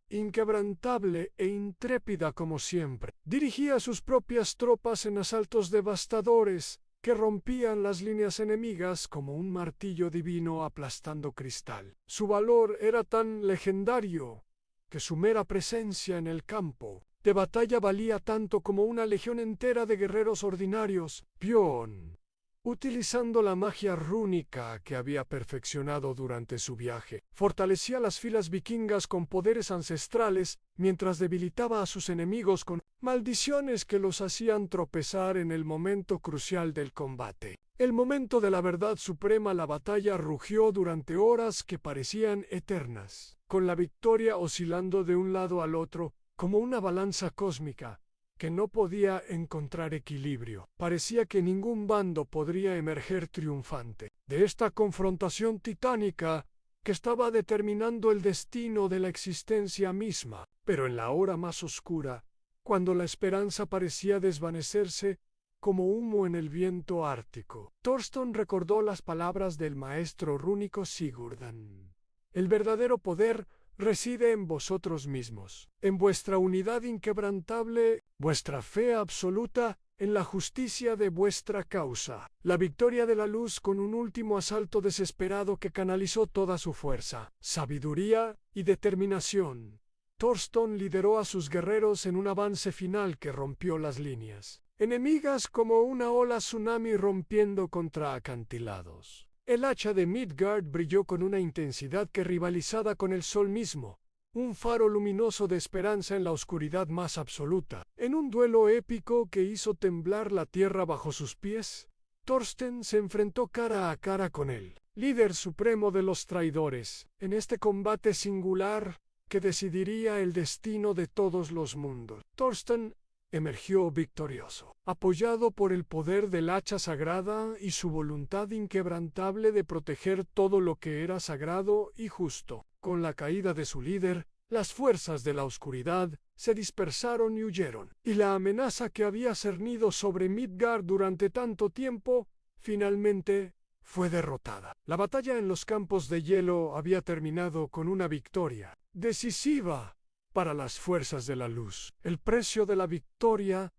inquebrantable e intrépida como siempre, dirigía sus propias tropas en asaltos devastadores que rompían las líneas enemigas como un martillo divino aplastando cristal. Su valor era tan legendario que su mera presencia en el campo de batalla valía tanto como una legión entera de guerreros ordinarios. Björn, utilizando la magia rúnica que había perfeccionado durante su viaje, fortalecía las filas vikingas con poderes ancestrales mientras debilitaba a sus enemigos con maldiciones que los hacían tropezar en el momento crucial del combate. El momento de la verdad suprema, la batalla rugió durante horas que parecían eternas, con la victoria oscilando de un lado al otro como una balanza cósmica que no podía encontrar equilibrio. Parecía que ningún bando podría emerger triunfante de esta confrontación titánica que estaba determinando el destino de la existencia misma. Pero en la hora más oscura, cuando la esperanza parecía desvanecerse como humo en el viento ártico, Thorsten recordó las palabras del maestro rúnico Sigurdan. El verdadero poder reside en vosotros mismos, en vuestra unidad inquebrantable, vuestra fe absoluta, en la justicia de vuestra causa. La victoria de la luz con un último asalto desesperado que canalizó toda su fuerza, sabiduría y determinación. Thorsten lideró a sus guerreros en un avance final que rompió las líneas enemigas como una ola tsunami rompiendo contra acantilados. El hacha de Midgard brilló con una intensidad que rivalizaba con el sol mismo, un faro luminoso de esperanza en la oscuridad más absoluta. En un duelo épico que hizo temblar la tierra bajo sus pies, Thorsten se enfrentó cara a cara con él, líder supremo de los traidores, en este combate singular que decidiría el destino de todos los mundos. Thorsten emergió victorioso, apoyado por el poder del hacha sagrada y su voluntad inquebrantable de proteger todo lo que era sagrado y justo. Con la caída de su líder, las fuerzas de la oscuridad se dispersaron y huyeron, y la amenaza que había cernido sobre Midgard durante tanto tiempo finalmente fue derrotada. La batalla en los campos de hielo había terminado con una victoria decisiva para las fuerzas de la luz. El precio de la victoria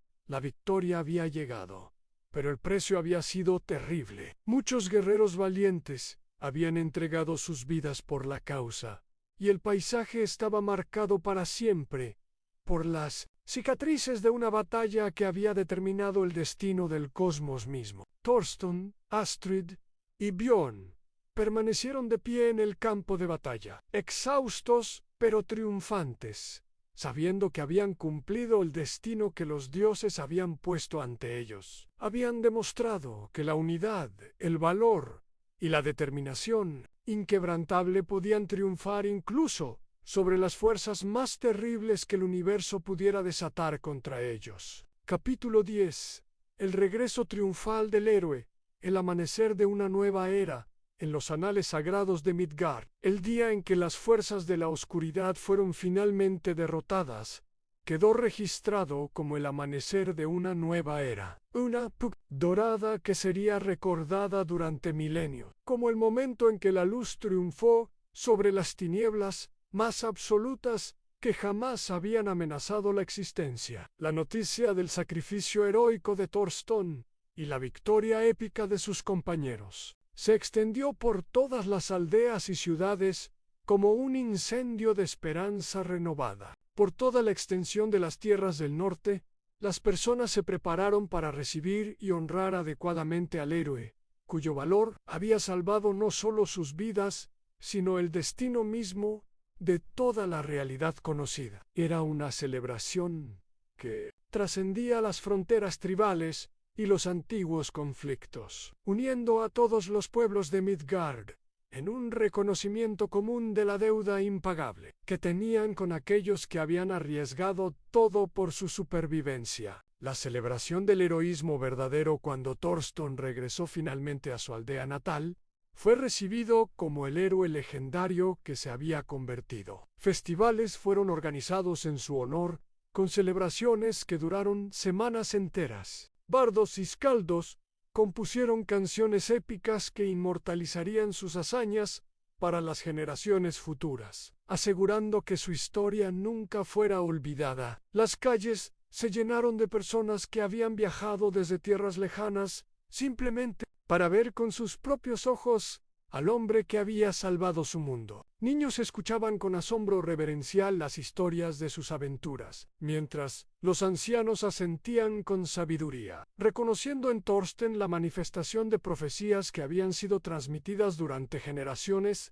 había llegado, pero el precio había sido terrible. Muchos guerreros valientes habían entregado sus vidas por la causa, y el paisaje estaba marcado para siempre por las cicatrices de una batalla que había determinado el destino del cosmos mismo. Thorsten, Astrid y Bjorn permanecieron de pie en el campo de batalla, exhaustos pero triunfantes, sabiendo que habían cumplido el destino que los dioses habían puesto ante ellos. Habían demostrado que la unidad, el valor y la determinación inquebrantable podían triunfar incluso sobre las fuerzas más terribles que el universo pudiera desatar contra ellos. Capítulo 10. El regreso triunfal del héroe, el amanecer de una nueva era, en los anales sagrados de Midgard. El día en que las fuerzas de la oscuridad fueron finalmente derrotadas, quedó registrado como el amanecer de una nueva era, una dorada que sería recordada durante milenios, como el momento en que la luz triunfó sobre las tinieblas más absolutas que jamás habían amenazado la existencia. La noticia del sacrificio heroico de Thorsten y la victoria épica de sus compañeros se extendió por todas las aldeas y ciudades como un incendio de esperanza renovada. Por toda la extensión de las tierras del norte, las personas se prepararon para recibir y honrar adecuadamente al héroe, cuyo valor había salvado no solo sus vidas, sino el destino mismo de toda la realidad conocida. Era una celebración que trascendía las fronteras tribales y los antiguos conflictos, uniendo a todos los pueblos de Midgard en un reconocimiento común de la deuda impagable que tenían con aquellos que habían arriesgado todo por su supervivencia. La celebración del heroísmo verdadero cuando Thorsten regresó finalmente a su aldea natal fue recibido como el héroe legendario que se había convertido. Festivales fueron organizados en su honor, con celebraciones que duraron semanas enteras. Bardos y skaldos compusieron canciones épicas que inmortalizarían sus hazañas para las generaciones futuras, asegurando que su historia nunca fuera olvidada. Las calles se llenaron de personas que habían viajado desde tierras lejanas simplemente para ver con sus propios ojos al hombre que había salvado su mundo. Niños escuchaban con asombro reverencial las historias de sus aventuras, mientras los ancianos asentían con sabiduría, reconociendo en Thorsten la manifestación de profecías que habían sido transmitidas durante generaciones.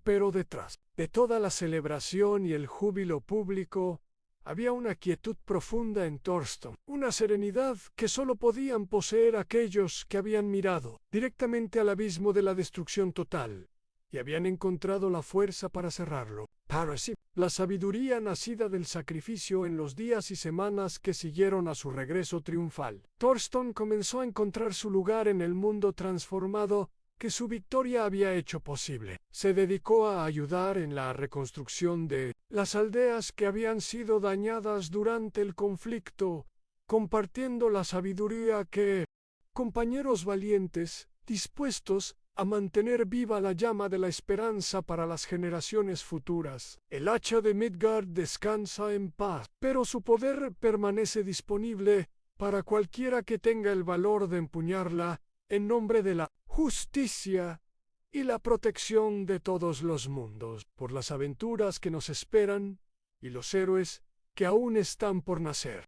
Pero detrás de toda la celebración y el júbilo público, había una quietud profunda en Thorsten, una serenidad que solo podían poseer aquellos que habían mirado directamente al abismo de la destrucción total y habían encontrado la fuerza para cerrarlo. Para sí, la sabiduría nacida del sacrificio en los días y semanas que siguieron a su regreso triunfal. Thorsten comenzó a encontrar su lugar en el mundo transformado que su victoria había hecho posible. Se dedicó a ayudar en la reconstrucción de las aldeas que habían sido dañadas durante el conflicto, compartiendo la sabiduría que compañeros valientes, dispuestos a mantener viva la llama de la esperanza para las generaciones futuras. El hacha de Midgard descansa en paz, pero su poder permanece disponible para cualquiera que tenga el valor de empuñarla en nombre de la justicia y la protección de todos los mundos, por las aventuras que nos esperan y los héroes que aún están por nacer.